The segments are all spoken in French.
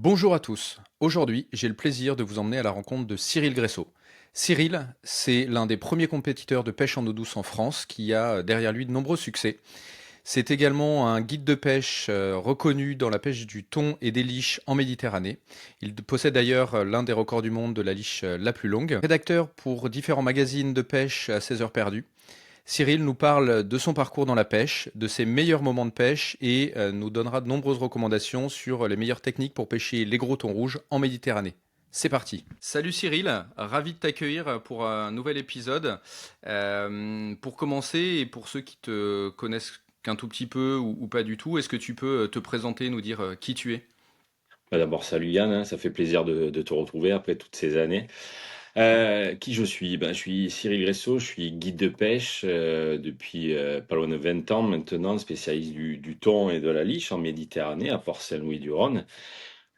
Bonjour à tous. Aujourd'hui, j'ai le plaisir de vous emmener à la rencontre de Cyril Gresso. Cyril, c'est l'un des premiers compétiteurs de pêche en eau douce en France qui a derrière lui de nombreux succès. C'est également un guide de pêche reconnu dans la pêche du thon et des liches en Méditerranée. Il possède d'ailleurs l'un des records du monde de la liche la plus longue. Rédacteur pour différents magazines de pêche à 16 heures perdues. Cyril nous parle de son parcours dans la pêche, de ses meilleurs moments de pêche et nous donnera de nombreuses recommandations sur les meilleures techniques pour pêcher les gros thons rouges en Méditerranée. C'est parti. Salut Cyril, ravi de t'accueillir pour un nouvel épisode. Pour commencer et pour ceux qui te connaissent qu'un tout petit peu ou pas du tout, est-ce que tu peux te présenter, nous dire qui tu es? D'abord, salut Yann, hein, ça fait plaisir de te retrouver après toutes ces années. Qui je suis? Ben, je suis Cyril Gresso, je suis guide de pêche depuis pas loin de 20 ans maintenant, spécialiste du thon et de la liche en Méditerranée, à Port-Saint-Louis-du-Rhône.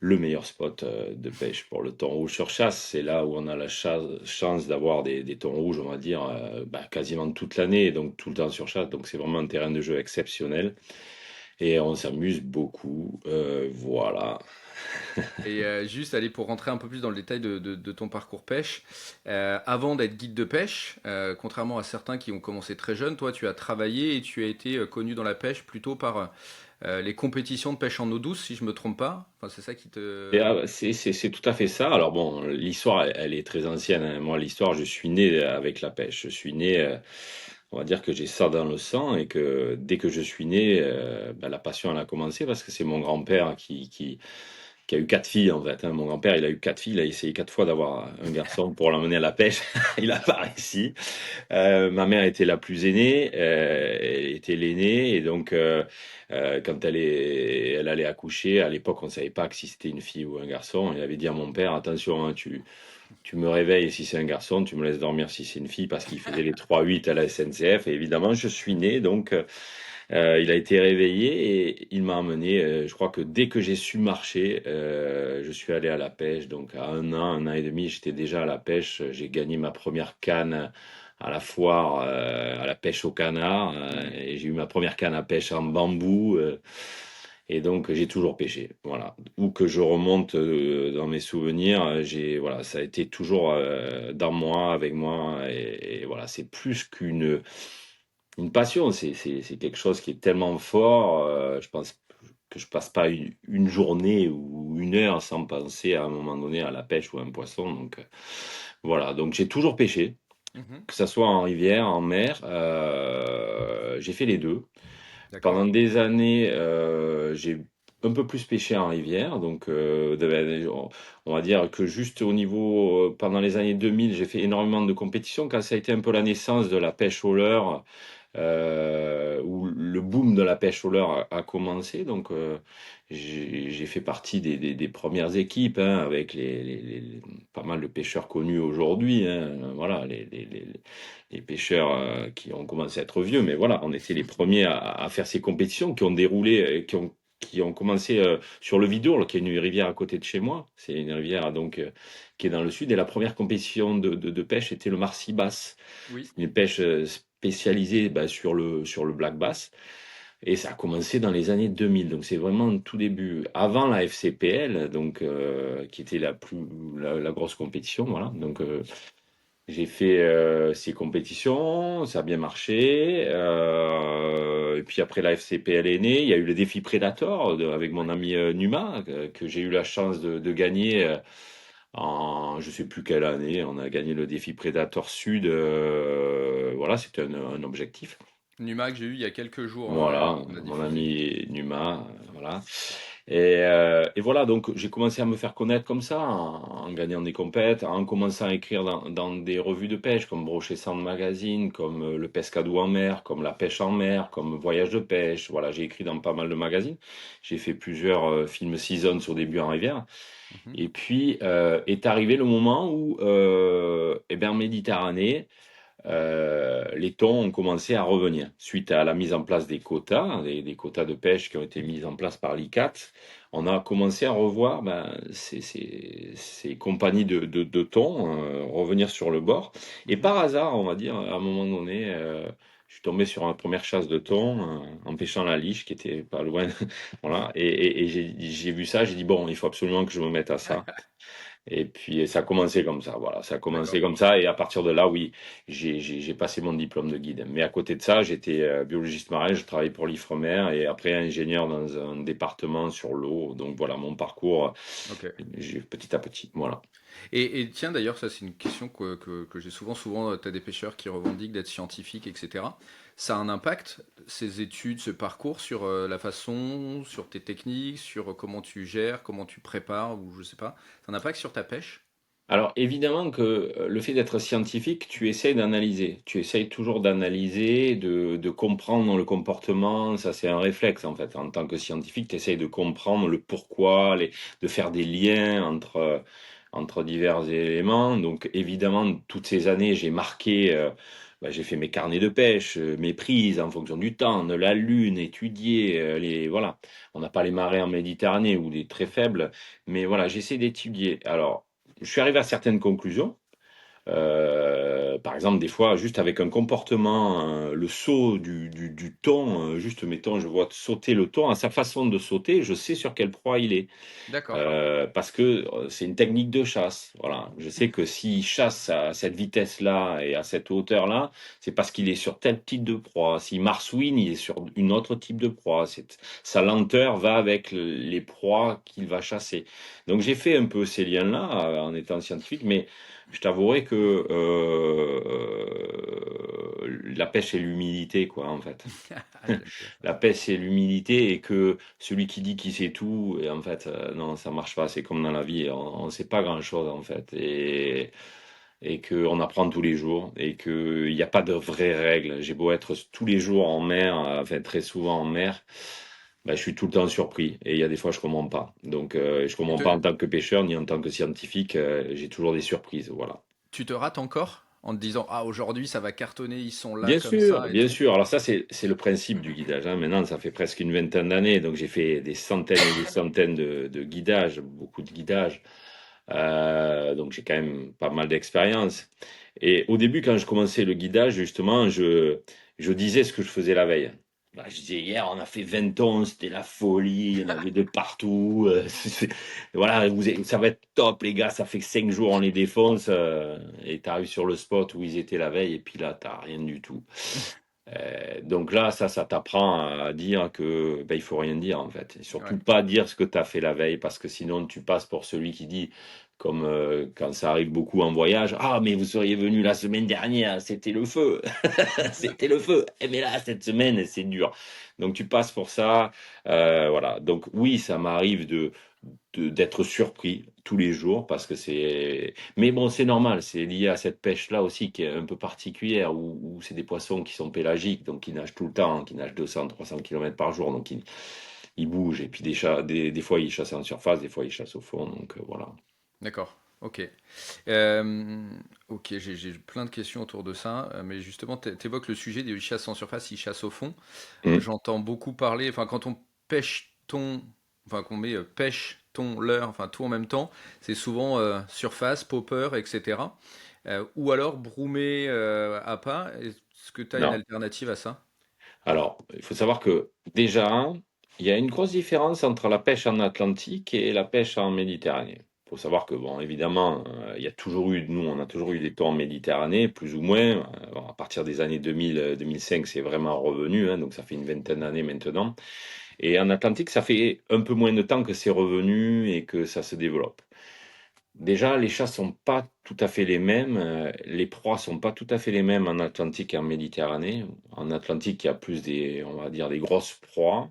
Le meilleur spot de pêche pour le thon rouge sur chasse, c'est là où on a la chance d'avoir des thons rouges, on va dire, quasiment toute l'année, donc tout le temps sur chasse. Donc c'est vraiment un terrain de jeu exceptionnel et on s'amuse beaucoup. Voilà. Et juste aller pour rentrer un peu plus dans le détail de ton parcours pêche, avant d'être guide de pêche, contrairement à certains qui ont commencé très jeunes, toi tu as travaillé et tu as été connu dans la pêche plutôt par les compétitions de pêche en eau douce, si je me trompe pas. Enfin, c'est ça qui Et, te... c'est tout à fait ça. Alors bon, l'histoire, elle est très ancienne, hein. Moi, l'histoire, je suis né avec la pêche. Je suis né, on va dire que j'ai ça dans le sang et que dès que je suis né, la passion, elle a commencé parce que c'est mon grand-père qui a eu quatre filles en fait, hein. Mon grand-père, il a eu quatre filles. Il a essayé quatre fois d'avoir un garçon pour l'emmener à la pêche. Il n'a pas réussi. Ma mère était la plus aînée, elle était l'aînée, et donc quand elle allait accoucher, à l'époque on ne savait pas que si c'était une fille ou un garçon. Elle avait dit à mon père, attention, hein, tu me réveilles si c'est un garçon, tu me laisses dormir si c'est une fille, parce qu'il faisait les 3-8 à la SNCF, et évidemment je suis né, donc il a été réveillé et il m'a emmené, je crois que dès que j'ai su marcher, je suis allé à la pêche, donc à un an et demi, j'étais déjà à la pêche, j'ai gagné ma première canne à la foire, à la pêche au canard, Hmm. et j'ai eu ma première canne à pêche en bambou, et donc j'ai toujours pêché. Voilà. Où que je remonte dans mes souvenirs, voilà, ça a été toujours dans moi, avec moi, et voilà, c'est plus qu'une passion, c'est quelque chose qui est tellement fort. Je pense que je passe pas une journée ou une heure sans penser à un moment donné à la pêche ou à un poisson. Donc voilà, donc j'ai toujours pêché, Mhm. que ça soit en rivière, en mer. J'ai fait les deux. D'accord. Pendant des années, j'ai un peu plus pêché en rivière, donc on va dire que juste au niveau, pendant les années 2000, j'ai fait énormément de compétitions, quand ça a été un peu la naissance de la pêche au leurre, où le boom de la pêche au leurre a commencé. Donc, j'ai fait partie des premières équipes, hein, avec pas mal de pêcheurs connus aujourd'hui, hein. Voilà, les pêcheurs qui ont commencé à être vieux, mais voilà, on était les premiers à faire ces compétitions qui ont déroulé, qui ont commencé sur le Vidourle, qui est une rivière à côté de chez moi. C'est une rivière donc qui est dans le sud. Et la première compétition de pêche était le Marcy Bass, Oui. une pêche spécialisée, sur le black bass. Et ça a commencé dans les années 2000, donc c'est vraiment le tout début, avant la FCPL, donc qui était la grosse compétition, voilà. Donc j'ai fait ces compétitions, ça a bien marché. Et puis après la FCPL est née, il y a eu le défi Predator avec mon Ouais. ami Numa, que j'ai eu la chance de gagner en je sais plus quelle année. On a gagné le défi Predator Sud. Voilà, c'était un objectif. Numa que j'ai eu il y a quelques jours, Voilà, qu'on a mon diffusé. ami Numa, voilà. Et voilà, donc j'ai commencé à me faire connaître comme ça, en gagnant des compètes, en commençant à écrire dans des revues de pêche, comme Brochet Sound Magazine, comme Le Pescadou en mer, comme La Pêche en mer, comme Voyage de pêche. Voilà, j'ai écrit dans pas mal de magazines. J'ai fait plusieurs films season sur des buts en rivière. Mhm. Et puis est arrivé le moment où, en Méditerranée, les thons ont commencé à revenir suite à la mise en place des quotas, des quotas de pêche qui ont été mis en place par l'ICAT. On a commencé à revoir ces compagnies de thon revenir sur le bord. Et Mhm. par hasard, on va dire, à un moment donné, Je suis tombé sur ma première chasse de thon en pêchant la liche qui était pas loin. Voilà. Et j'ai vu ça, j'ai dit, bon, il faut absolument que je me mette à ça. Et puis ça a commencé comme ça, voilà, ça a D'accord. commencé comme ça, et à partir de là, oui, j'ai passé mon diplôme de guide. Mais à côté de ça, j'étais biologiste marin, je travaillais pour l'Ifremer, et après ingénieur dans un département sur l'eau. Donc voilà, mon parcours, Ok. petit à petit, voilà. Et tiens, d'ailleurs, ça c'est une question que j'ai souvent. Souvent, tu as des pêcheurs qui revendiquent d'être scientifiques, etc. Ça a un impact, ces études, ce parcours, sur la façon, sur tes techniques, sur comment tu gères, comment tu prépares, ou je sais pas. Ça a un impact sur ta pêche? Alors évidemment que le fait d'être scientifique, tu essayes d'analyser. Tu essayes toujours d'analyser, de comprendre le comportement. Ça, c'est un réflexe en fait. En tant que scientifique, tu essayes de comprendre le pourquoi, de faire des liens entre divers éléments. Donc évidemment, toutes ces années, j'ai marqué, j'ai fait mes carnets de pêche, mes prises en fonction du temps, de la lune, étudier voilà. On n'a pas les marées en Méditerranée ou des très faibles, mais voilà, j'essaie d'étudier. Alors je suis arrivé à certaines conclusions. Par exemple, des fois, juste avec un comportement, le saut du thon, juste mettons, je vois sauter le thon, à sa façon de sauter, je sais sur quelle proie il est. D'accord. Parce que c'est une technique de chasse. Voilà. Je sais que s'il chasse à cette vitesse-là et à cette hauteur-là, c'est parce qu'il est sur tel type de proie. S'il marsouine, il est sur une autre type de proie. Sa lenteur va avec les proies qu'il va chasser. Donc j'ai fait un peu ces liens-là en étant scientifique, mais je t'avouerai que la pêche et l'humilité, quoi, en fait. Ah, j'aime bien ça. La paix, c'est l'humilité et que celui qui dit qu'il sait tout, et en fait, non, ça marche pas. C'est comme dans la vie, on ne sait pas grand-chose en fait, et qu'on apprend tous les jours et qu'il n'y a pas de vraies règles. J'ai beau être tous les jours en mer, enfin très souvent en mer, ben, je suis tout le temps surpris et il y a des fois je comprends pas. Donc je Tu comprends pas te, en tant que pêcheur ni en tant que scientifique. J'ai toujours des surprises, voilà. tu te rates encore en te disant, ah, aujourd'hui ça va cartonner, ils sont là Bien comme sûr, ça et bien tout. sûr. Alors ça, c'est le principe du guidage, hein. Maintenant, ça fait presque une vingtaine d'années, donc j'ai fait des centaines et des centaines de guidages, beaucoup de guidages. Donc j'ai quand même pas mal d'expérience. Et au début, quand je commençais le guidage, justement, je disais ce que je faisais la veille. Bah, je disais, hier, on a fait 20 tonnes, c'était la folie, il y en avait de partout. Voilà, ça va être top, les gars, ça fait que 5 jours, on les défonce. Et tu arrives sur le spot où ils étaient la veille, et puis là, t'as rien du tout. Donc là, ça t'apprend à dire que ben, il faut rien dire en fait. Et surtout Ouais. pas dire ce que tu as fait la veille parce que sinon tu passes pour celui qui dit, comme quand ça arrive beaucoup en voyage, ah mais vous seriez venu la semaine dernière, c'était le feu, c'était le feu. Eh, mais là cette semaine c'est dur. Donc tu passes pour ça, voilà. Donc oui, ça m'arrive d'être surpris tous les jours parce que c'est. Mais bon, c'est normal, c'est lié à cette pêche-là aussi qui est un peu particulière où c'est des poissons qui sont pélagiques, donc qui nagent tout le temps, qui nagent 200, 300 km par jour, donc ils bougent et puis des fois ils chassent en surface, des fois ils chassent au fond, donc voilà. D'accord. Ok. Euh, ok, j'ai plein de questions autour de ça, mais justement, tu évoques le sujet des chasses en surface, ils chassent au fond. Hum. J'entends beaucoup parler, enfin, quand on pêche thon, enfin, qu'on met pêche, thon, leurre, enfin, tout en même temps, c'est souvent surface, popper, etc. Ou alors broumer à pas. Est-ce que tu as une Non. alternative à ça? Alors, il faut savoir que déjà, il y a une grosse différence entre la pêche en Atlantique et la pêche en Méditerranée. Il faut savoir que, bon, évidemment, il y a toujours eu, nous, on a toujours eu des temps en Méditerranée, plus ou moins. Bon, à partir des années 2000, 2005, c'est vraiment revenu, hein, donc ça fait une vingtaine d'années maintenant. Et en Atlantique, ça fait un peu moins de temps que c'est revenu et que ça se développe. Déjà, les chats sont pas tout à fait les mêmes, les proies sont pas tout à fait les mêmes en Atlantique et en Méditerranée. En Atlantique, il y a plus on va dire, des grosses proies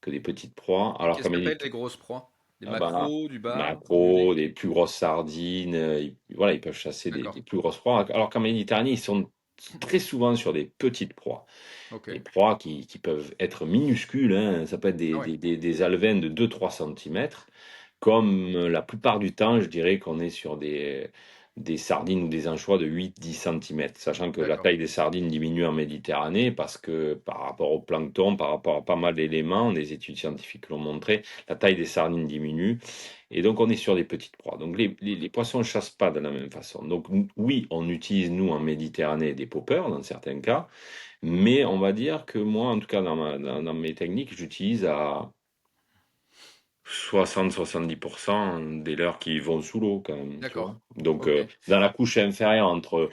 que des petites proies, alors qu'en Qu'est-ce que tu Méditerranée, des grosses proies? Des ah ben, maquereaux, du bar, du maquereaux, lait? des plus grosses sardines, voilà, ils peuvent chasser D'accord. des plus grosses proies, alors qu'en Méditerranée, ils sont très souvent sur des petites proies. Ok. Des proies qui peuvent être minuscules, hein. Ça peut être Ah ouais. des alevins de 2-3 centimètres, comme la plupart du temps, je dirais qu'on est sur des sardines ou des anchois de 8-10 centimètres, sachant que la D'accord. taille des sardines diminue en Méditerranée parce que par rapport au plancton, par rapport à pas mal d'éléments, des études scientifiques l'ont montré, la taille des sardines diminue et donc on est sur des petites proies. Donc les poissons ne chassent pas de la même façon. Donc oui, on utilise nous en Méditerranée des poppers dans certains cas, Mais on va dire que moi, en tout cas dans mes techniques, j'utilise à 60-70% des leurres qui vont sous l'eau quand même, tu vois. D'accord. Donc Ok. dans la couche inférieure entre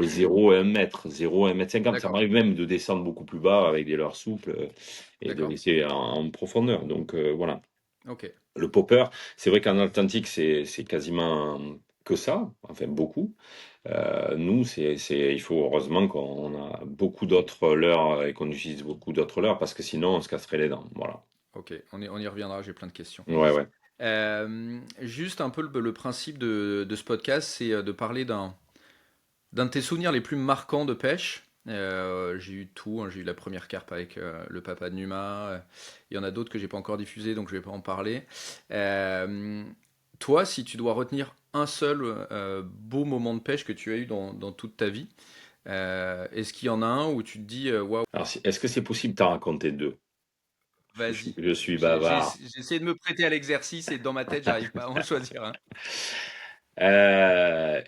0 et 1 mètre, 0 et 1 mètre 50, ça D'accord. m'arrive même de descendre beaucoup plus bas avec des leurres souples et de D'accord. laisser en profondeur. Donc voilà. Ok. Le popper, c'est vrai qu'en Atlantique, c'est quasiment que ça, enfin beaucoup. Nous, il faut heureusement qu'on a beaucoup d'autres leurres et qu'on utilise beaucoup d'autres leurres parce que sinon on se casserait les dents. Voilà. Ok. On y reviendra. J'ai plein de questions. Ouais, ouais. Juste un peu le principe de ce podcast, c'est de parler d'un de tes souvenirs les plus marquants de pêche. J'ai eu tout, hein. J'ai eu la première carpe avec le papa de Numa. Il y en a d'autres que j'ai pas encore diffusées, donc je vais pas en parler. Euh, Toi, si tu dois retenir un seul beau moment de pêche que tu as eu dans toute ta vie, est-ce qu'il y en a un où tu te dis waouh, Alors, est-ce que c'est possible de t'en raconter deux? vas-y. Je suis J'ai bavard. essayé de me prêter à l'exercice et dans ma tête, j'arrive pas à en choisir un.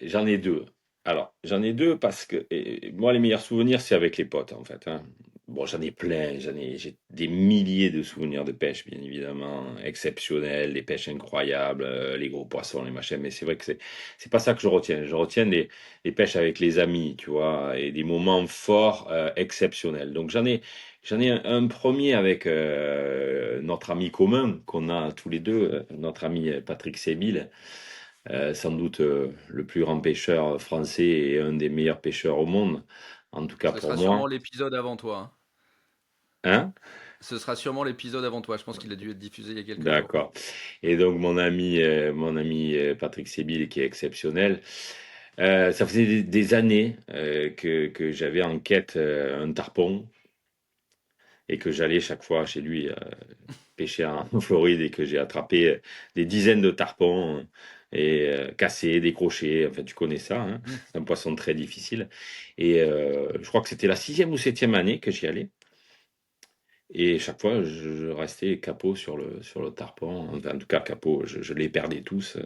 J'en ai deux. Alors, j'en ai deux parce que moi, les meilleurs souvenirs, c'est avec les potes, en fait, hein. Bon, j'en ai plein, j'ai des milliers de souvenirs de pêche, bien évidemment, exceptionnels, des pêches incroyables, les gros poissons, les machins, mais c'est vrai que c'est pas ça que je retiens. Je retiens les pêches avec les amis, tu vois, et des moments forts, exceptionnels. Donc, j'en ai un premier avec notre ami commun qu'on a tous les deux, notre ami Patrick Sébille. Sans doute le plus grand pêcheur français et un des meilleurs pêcheurs au monde, en tout cas Ce pour sera sûrement moi. l'épisode avant toi, hein. Hein? Ce sera sûrement l'épisode avant toi. Je pense qu'il a dû être diffusé il y a quelques jours. D'accord. Et donc mon ami Patrick Sébille, qui est exceptionnel, ça faisait des années que j'avais en quête un tarpon et que j'allais chaque fois chez lui pêcher en Floride et que j'ai attrapé des dizaines de tarpons et cassés, décrochés. Enfin, tu connais ça, hein. Hmm. C'est un poisson très difficile. Et je crois que c'était la sixième ou septième année que j'y allais. Et chaque fois, je restais capot sur le tarpon. Enfin, en tout cas, capot, je les perdais tous.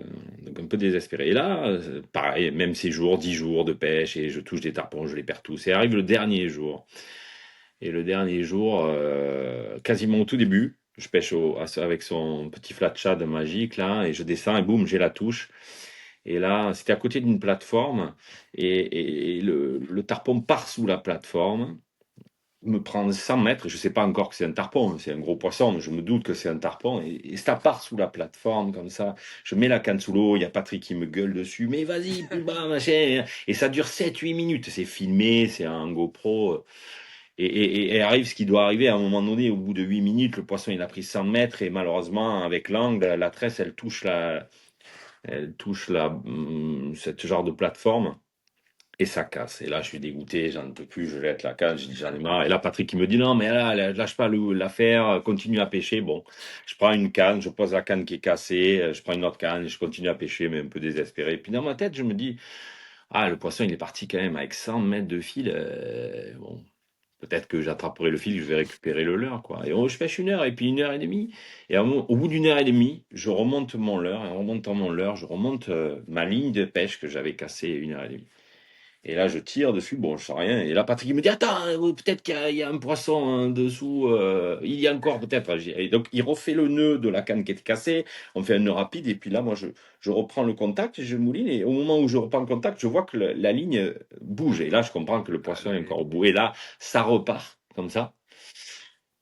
Donc un peu désespéré. Et là, pareil, même ces jours, 10 jours de pêche, et je touche des tarpons, je les perds tous. Et arrive le dernier jour. Et le dernier jour, quasiment au tout début, je pêche avec son petit flat shad magique là, et je descends et boum, j'ai la touche. Et là, c'était à côté d'une plateforme, et le tarpon part sous la plateforme, me prend 100 mètres, je ne sais pas encore que c'est un tarpon, c'est un gros poisson, mais je me doute que c'est un tarpon, et ça part sous la plateforme comme ça. Je mets la canne sous l'eau, il y a Patrick qui me gueule dessus, mais vas-y, plus bas, machin. Et ça dure 7-8 minutes, c'est filmé, c'est un GoPro. Et arrive ce qui doit arriver à un moment donné, au bout de 8 minutes, le poisson il a pris 100 mètres et malheureusement, avec l'angle, la tresse, elle touche cette genre de plateforme et ça casse. Et là, je suis dégoûté, j'en peux plus, je jette la canne, je dis j'en ai marre. Et là, Patrick, il me dit non, mais là, lâche pas l'affaire, continue à pêcher. Bon, je prends une canne, je pose la canne qui est cassée, je prends une autre canne, je continue à pêcher, mais un peu désespéré. Puis dans ma tête, je me dis, ah, le poisson, il est parti quand même avec 100 mètres de fil. Bon, peut-être que j'attraperai le fil, je vais récupérer le leurre, quoi. Et je pêche 1 heure, et puis 1 heure et demie. Et au bout d'1 heure et demie, je remonte mon leurre, et en remontant mon leurre, je remonte ma ligne de pêche que j'avais cassée 1 heure et demie. Et là, je tire dessus, bon, je sais rien. Et là, Patrick, il me dit, attends, peut-être qu'il y a un poisson en dessous, il y a encore peut-être. Et donc, il refait le nœud de la canne qui était cassée, on fait un nœud rapide, et puis là, moi, je reprends le contact, je mouline, et au moment où je reprends le contact, je vois que la ligne bouge. Et là, je comprends que le poisson est Allez. encore au bout. Et là, ça repart, comme ça.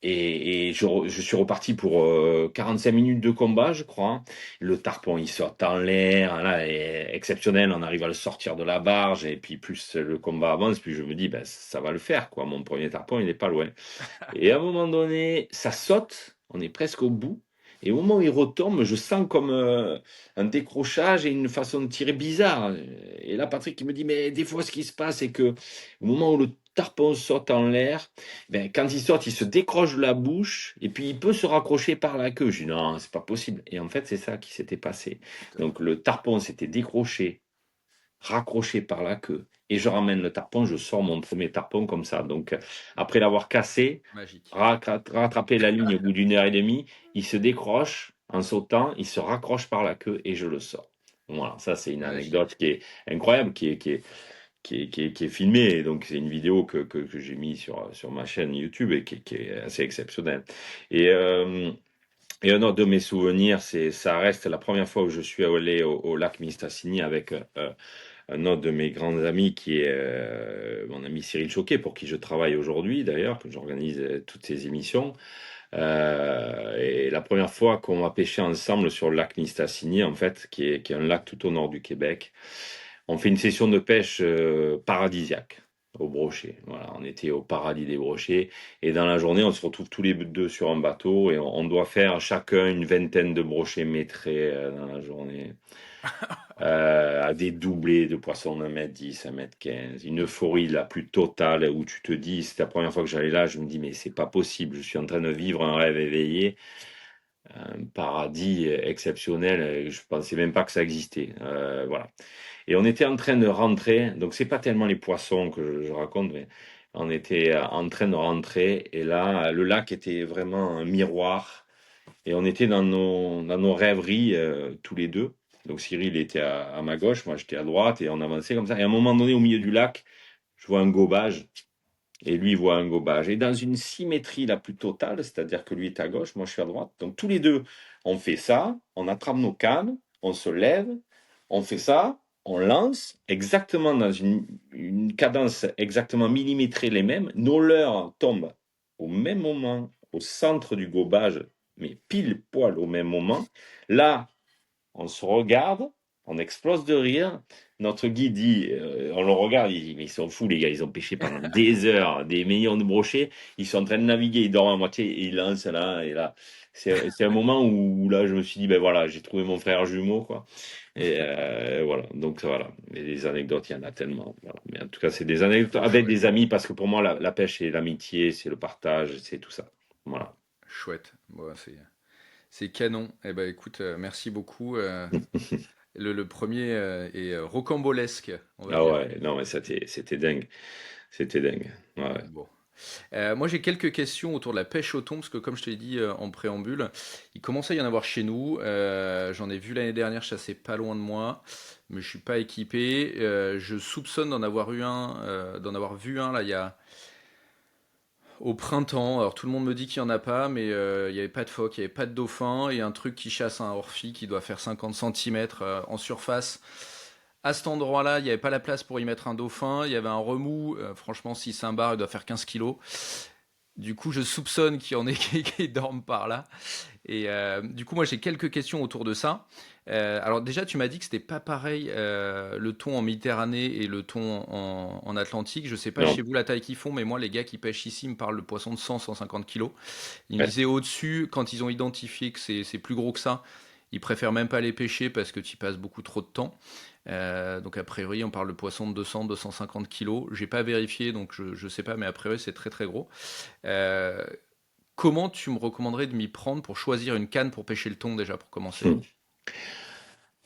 Et je suis reparti pour 45 minutes de combat, je crois. Le tarpon, il saute en l'air. Là, est exceptionnel. On arrive à le sortir de la barge. Et puis, plus le combat avance, plus je me dis, ben, ça va le faire, quoi. Mon premier tarpon, il n'est pas loin. Et à un moment donné, ça saute. On est presque au bout. Et au moment où il retombe, je sens comme un décrochage et une façon de tirer bizarre. Et là, Patrick, il me dit, mais des fois, ce qui se passe, c'est que au moment où le tarpon saute en l'air, ben, quand il saute, il se décroche de la bouche et puis il peut se raccrocher par la queue. Je dis, non, c'est pas possible. Et en fait, c'est ça qui s'était passé. Putain, Donc, le tarpon s'était décroché, raccroché par la queue. Et je ramène le tarpon, je sors mon premier tarpon comme ça. Donc, après l'avoir cassé, magique. rattraper la ligne au bout d'1 heure et demie, il se décroche en sautant, il se raccroche par la queue et je le sors. Voilà, ça c'est une Magique. anecdote qui est incroyable, qui est filmée. Donc, c'est une vidéo que j'ai mis sur ma chaîne YouTube et qui est assez exceptionnelle. Et, euh, et un autre de mes souvenirs, ça reste la première fois où je suis allé au lac Mistassini avec un autre de mes grands amis qui est mon ami Cyril Choquet, pour qui je travaille aujourd'hui d'ailleurs, que j'organise toutes ces émissions. Et la première fois qu'on a pêché ensemble sur le lac Mistassini, en fait, qui est un lac tout au nord du Québec, on fait une session de pêche paradisiaque au brochet. Voilà, on était au paradis des brochets. Et dans la journée, on se retrouve tous les deux sur un bateau et on doit faire chacun une vingtaine de brochets mètrés dans la journée. À des doublés de poissons d'1 m 10, 1 m 15, une euphorie la plus totale où tu te dis, c'est la première fois que j'allais là, je me dis, mais c'est pas possible, je suis en train de vivre un rêve éveillé, un paradis exceptionnel, je pensais même pas que ça existait. Voilà. Et on était en train de rentrer, donc c'est pas tellement les poissons que je raconte, mais on était en train de rentrer, et là, le lac était vraiment un miroir. Et on était dans nos rêveries tous les deux. Donc Cyril était à ma gauche, moi j'étais à droite, et on avançait comme ça. Et à un moment donné, au milieu du lac, je vois un gobage, et lui voit un gobage. Et dans une symétrie la plus totale, c'est-à-dire que lui est à gauche, moi je suis à droite. Donc tous les deux, on fait ça, on attrape nos cannes, on se lève, on fait ça, on lance, exactement dans une cadence exactement millimétrée les mêmes. Nos leurres tombent au même moment, au centre du gobage, mais pile poil au même moment. Là, on se regarde, on explose de rire. Notre guide dit, on le regarde, il dit, mais ils sont fous les gars, ils ont pêché pendant des heures, des millions de brochets, ils sont en train de naviguer, ils dorment à moitié, et ils lancent là, et là. C'est un moment où là, je me suis dit, ben voilà, j'ai trouvé mon frère jumeau, quoi. Et voilà, donc voilà. Et les anecdotes, il y en a tellement. Voilà. Mais en tout cas, c'est des anecdotes avec Chouette, des amis, parce que pour moi, la pêche, c'est l'amitié, c'est le partage, c'est tout ça. Voilà. chouette. Bon, c'est canon. Eh ben, écoute, merci beaucoup. Le premier est rocambolesque, on va Ah dire. ouais, non, mais c'était dingue. C'était dingue. Ouais. Bon. Moi, j'ai quelques questions autour de la pêche au thon, parce que comme je te l'ai dit en préambule, il commençait à y en avoir chez nous. J'en ai vu l'année dernière chasser pas loin de moi, mais je suis pas équipé. Je soupçonne d'en avoir vu un là il y a au printemps. Alors tout le monde me dit qu'il y en a pas, mais il y avait pas de phoque, il y avait pas de dauphin et un truc qui chasse un orphi qui doit faire 50 centimètres en surface. À cet endroit-là, il n'y avait pas la place pour y mettre un dauphin. Il y avait un remous. Franchement, si c'est un bar, il doit faire 15 kilos. Du coup, je soupçonne qu'il y en ait qui dorment par là. Et du coup, moi, j'ai quelques questions autour de ça. Alors déjà, tu m'as dit que c'était pas pareil le thon en Méditerranée et le thon en Atlantique. Je sais pas chez Non. vous la taille qu'ils font, mais moi, les gars qui pêchent ici me parlent de poissons de 100-150 kilos. Ils me Ouais. disaient au-dessus, quand ils ont identifié que c'est plus gros que ça, ils préfèrent même pas les pêcher parce que tu y passes beaucoup trop de temps. Donc a priori, on parle de poissons de 200-250 kilos. J'ai pas vérifié, donc je sais pas, mais a priori, c'est très très gros. Euh, Comment tu me recommanderais de m'y prendre pour choisir une canne pour pêcher le thon déjà pour commencer? Hmm.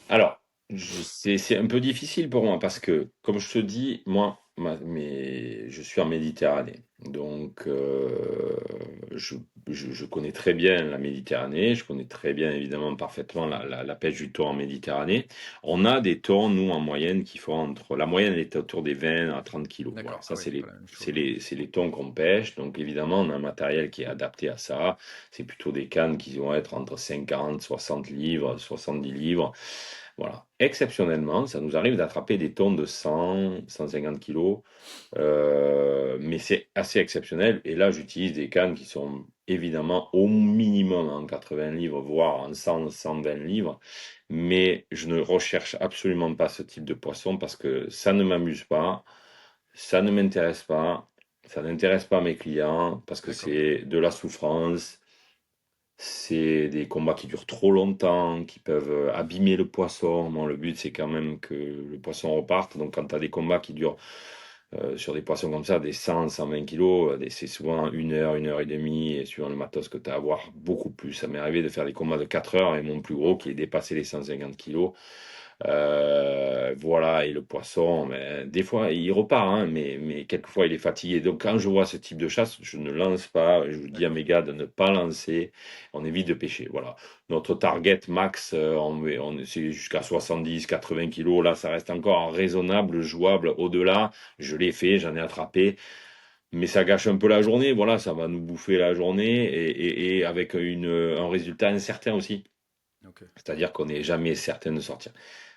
Alors, c'est un peu difficile pour moi parce que, comme je te dis, moi, je suis en Méditerranée. Donc, je, je connais très bien la Méditerranée. Je connais très bien, évidemment, parfaitement la pêche du thon en Méditerranée. On a des thons, nous, en moyenne, qui font entre... La moyenne, elle est autour des 20 à 30 kilos. Voilà, D'accord, ah ça, oui, c'est pas les, la même c'est chose. les, c'est les thons qu'on pêche. Donc, évidemment, on a un matériel qui est adapté à ça. C'est plutôt des cannes qui vont être entre 50, 60 livres, 70 livres. Voilà. Exceptionnellement, ça nous arrive d'attraper des tonnes de 100, 150 kilos, mais c'est assez exceptionnel. Et là, j'utilise des cannes qui sont évidemment au minimum en 80 livres, voire en 100, 120 livres. Mais je ne recherche absolument pas ce type de poisson parce que ça ne m'amuse pas, ça ne m'intéresse pas, ça n'intéresse pas mes clients parce que D'accord. c'est de la souffrance. C'est des combats qui durent trop longtemps, qui peuvent abîmer le poisson. Bon, le but, c'est quand même que le poisson reparte. Donc, quand tu as des combats qui durent sur des poissons comme ça, des 100, 120 kilos, c'est souvent 1 heure et demie, et suivant le matos que tu as à avoir, beaucoup plus. Ça m'est arrivé de faire des combats de 4 heures, et mon plus gros qui est dépassé les 150 kilos. Voilà, et le poisson, mais des fois, il repart, hein, mais quelquefois, il est fatigué. Donc, quand je vois ce type de chasse, je ne lance pas. Je dis à D'accord. mes gars de ne pas lancer. On évite de pêcher. Voilà. Notre target max, c'est jusqu'à 70, 80 kilos. Là, ça reste encore raisonnable, jouable. Au-delà, je l'ai fait, j'en ai attrapé. Mais ça gâche un peu la journée. Voilà, ça va nous bouffer la journée et avec un résultat incertain aussi. Ok. C'est-à-dire qu'on n'est jamais certain de sortir.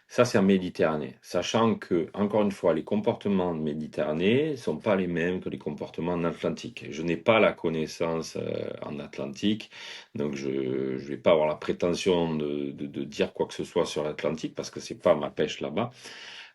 Ça, c'est en Méditerranée. Sachant que, encore une fois, les comportements en Méditerranée ne sont pas les mêmes que les comportements en Atlantique. Je n'ai pas la connaissance en Atlantique, donc je ne vais pas avoir la prétention de dire quoi que ce soit sur l'Atlantique parce que c'est pas ma pêche là-bas.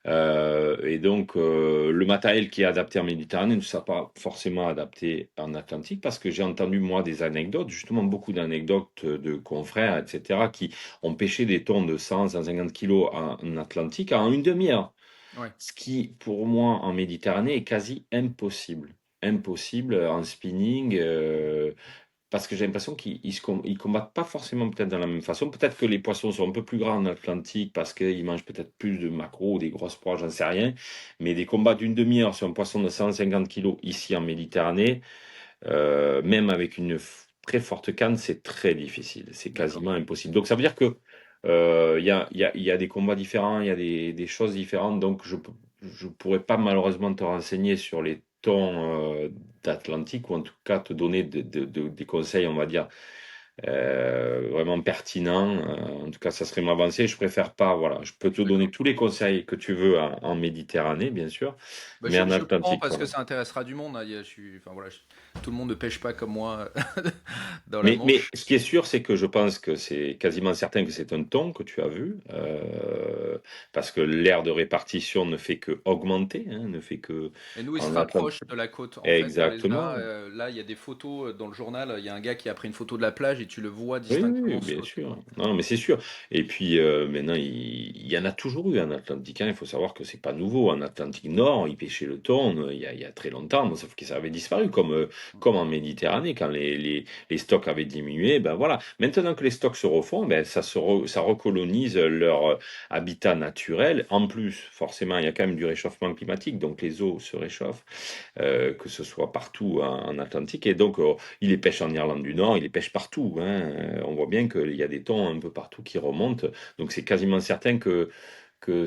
Et donc, le matériel qui est adapté en Méditerranée ne sera pas forcément adapté en Atlantique parce que j'ai entendu, moi, des anecdotes, justement beaucoup d'anecdotes de confrères, etc., qui ont pêché des thons de 100, 150 kilos en Atlantique en une demi-heure. Ouais. Ce qui, pour moi, en Méditerranée, est quasi impossible. Impossible en spinning. Parce que j'ai l'impression ils combattent pas forcément peut-être de la même façon. Peut-être que les poissons sont un peu plus grands en Atlantique parce qu'ils mangent peut-être plus de maquereaux ou des grosses proies, j'en sais rien. Mais des combats d'une demi-heure sur un poisson de 150 kilos ici en Méditerranée, même avec une très forte canne, c'est très difficile. C'est D'accord. quasiment impossible. Donc ça veut dire que il y a des combats différents, il y a des choses différentes. Donc je pourrais pas malheureusement te renseigner sur les tons d'Atlantique ou en tout cas te donner des conseils, on va dire, vraiment pertinent. En tout cas, ça serait m'avancer. Je préfère pas. Voilà, je peux te donner D'accord. tous les conseils que tu veux en Méditerranée, bien sûr, Bah, mais en je prends Atlantique, parce que voilà. ça intéressera du monde, hein. Enfin, voilà, tout le monde ne pêche pas comme moi dans la Mais Manche. ce qui est sûr, c'est que je pense que c'est quasiment certain que c'est un thon que tu as vu, parce que l'aire de répartition ne fait que augmenter, hein, ne fait que Et nous, il se en rapproche Atlantique. de la côte. En fait, on les a. Exactement. Là, il y a des photos dans le journal. Il y a un gars qui a pris une photo de la plage et tu le vois Oui, oui, oui, distinctement bien sauter, sûr. quoi. Non, mais c'est sûr. Et puis maintenant, il y en a toujours eu en Atlantique, hein. Il faut savoir que c'est pas nouveau. En Atlantique Nord, ils pêchaient le thon il y a très longtemps, bon, sauf que ça avait disparu, comme en Méditerranée, quand les stocks avaient diminué. Ben voilà. Maintenant que les stocks se refont, ben ça recolonise leur habitat naturel. En plus, forcément, il y a quand même du réchauffement climatique, donc les eaux se réchauffent, que ce soit partout en Atlantique. Et donc, il les pêche en Irlande du Nord, il les pêche partout, hein. On voit bien qu'il y a des thons un peu partout qui remontent. Donc c'est quasiment certain que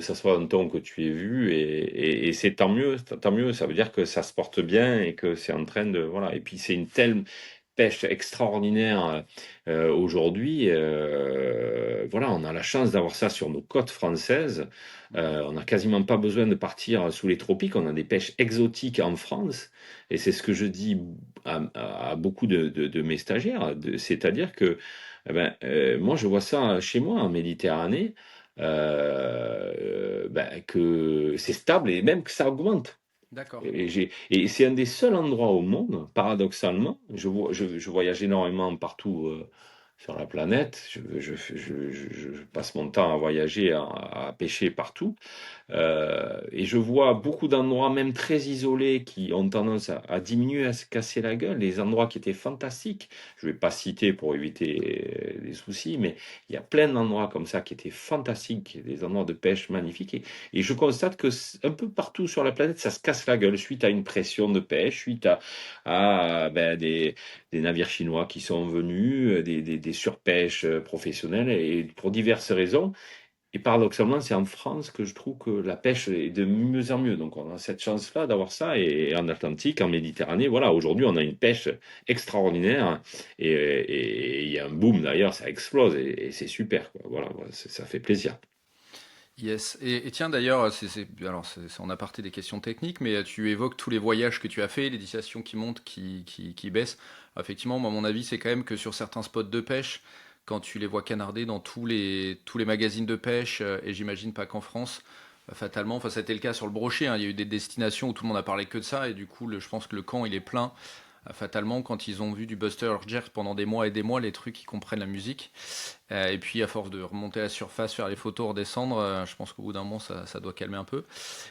ça soit un thon que tu aies vu. Et c'est tant mieux, tant mieux. Ça veut dire que ça se porte bien et que c'est en train de... Voilà. Et puis c'est une telle pêche extraordinaire aujourd'hui. Voilà, on a la chance d'avoir ça sur nos côtes françaises. Mhm. On n'a quasiment pas besoin de partir sous les tropiques. On a des pêches exotiques en France. Et c'est ce que je dis à beaucoup de mes stagiaires. C'est-à-dire que moi, je vois ça chez moi en Méditerranée, que c'est stable et même que ça augmente. D'accord. Et c'est un des seuls endroits au monde, paradoxalement, je voyage énormément partout sur la planète, je passe mon temps à voyager, à pêcher partout. Et je vois beaucoup d'endroits, même très isolés, qui ont tendance à diminuer, à se casser la gueule. Les endroits qui étaient fantastiques, je ne vais pas citer pour éviter des soucis, mais il y a plein d'endroits comme ça qui étaient fantastiques, des endroits de pêche magnifiques. Et je constate que un peu partout sur la planète, ça se casse la gueule suite à une pression de pêche, suite à des navires chinois qui sont venus, des surpêches professionnelles, et pour diverses raisons. Et paradoxalement, c'est en France que je trouve que la pêche est de mieux en mieux. Donc, on a cette chance-là d'avoir ça. Et en Atlantique, en Méditerranée, voilà, aujourd'hui, on a une pêche extraordinaire. Et il y a un boom d'ailleurs, ça explose et c'est super, quoi. Voilà, voilà, ça fait plaisir. Yes. Et tiens, d'ailleurs, alors c'est en aparté des questions techniques, mais tu évoques tous les voyages que tu as fait, les destinations qui montent, qui baissent. Effectivement, moi, mon avis, c'est quand même que sur certains spots de pêche, quand tu les vois canarder dans tous les magazines de pêche, et j'imagine pas qu'en France, fatalement, enfin, c'était le cas sur le Brochet, hein, il y a eu des destinations où tout le monde a parlé que de ça, et du coup, je pense que le camp, il est plein. Fatalement, quand ils ont vu du Buster Jerk pendant des mois et des mois, les trucs, ils comprennent la musique. Et puis, à force de remonter à la surface, faire les photos, redescendre, je pense qu'au bout d'un moment, ça doit calmer un peu.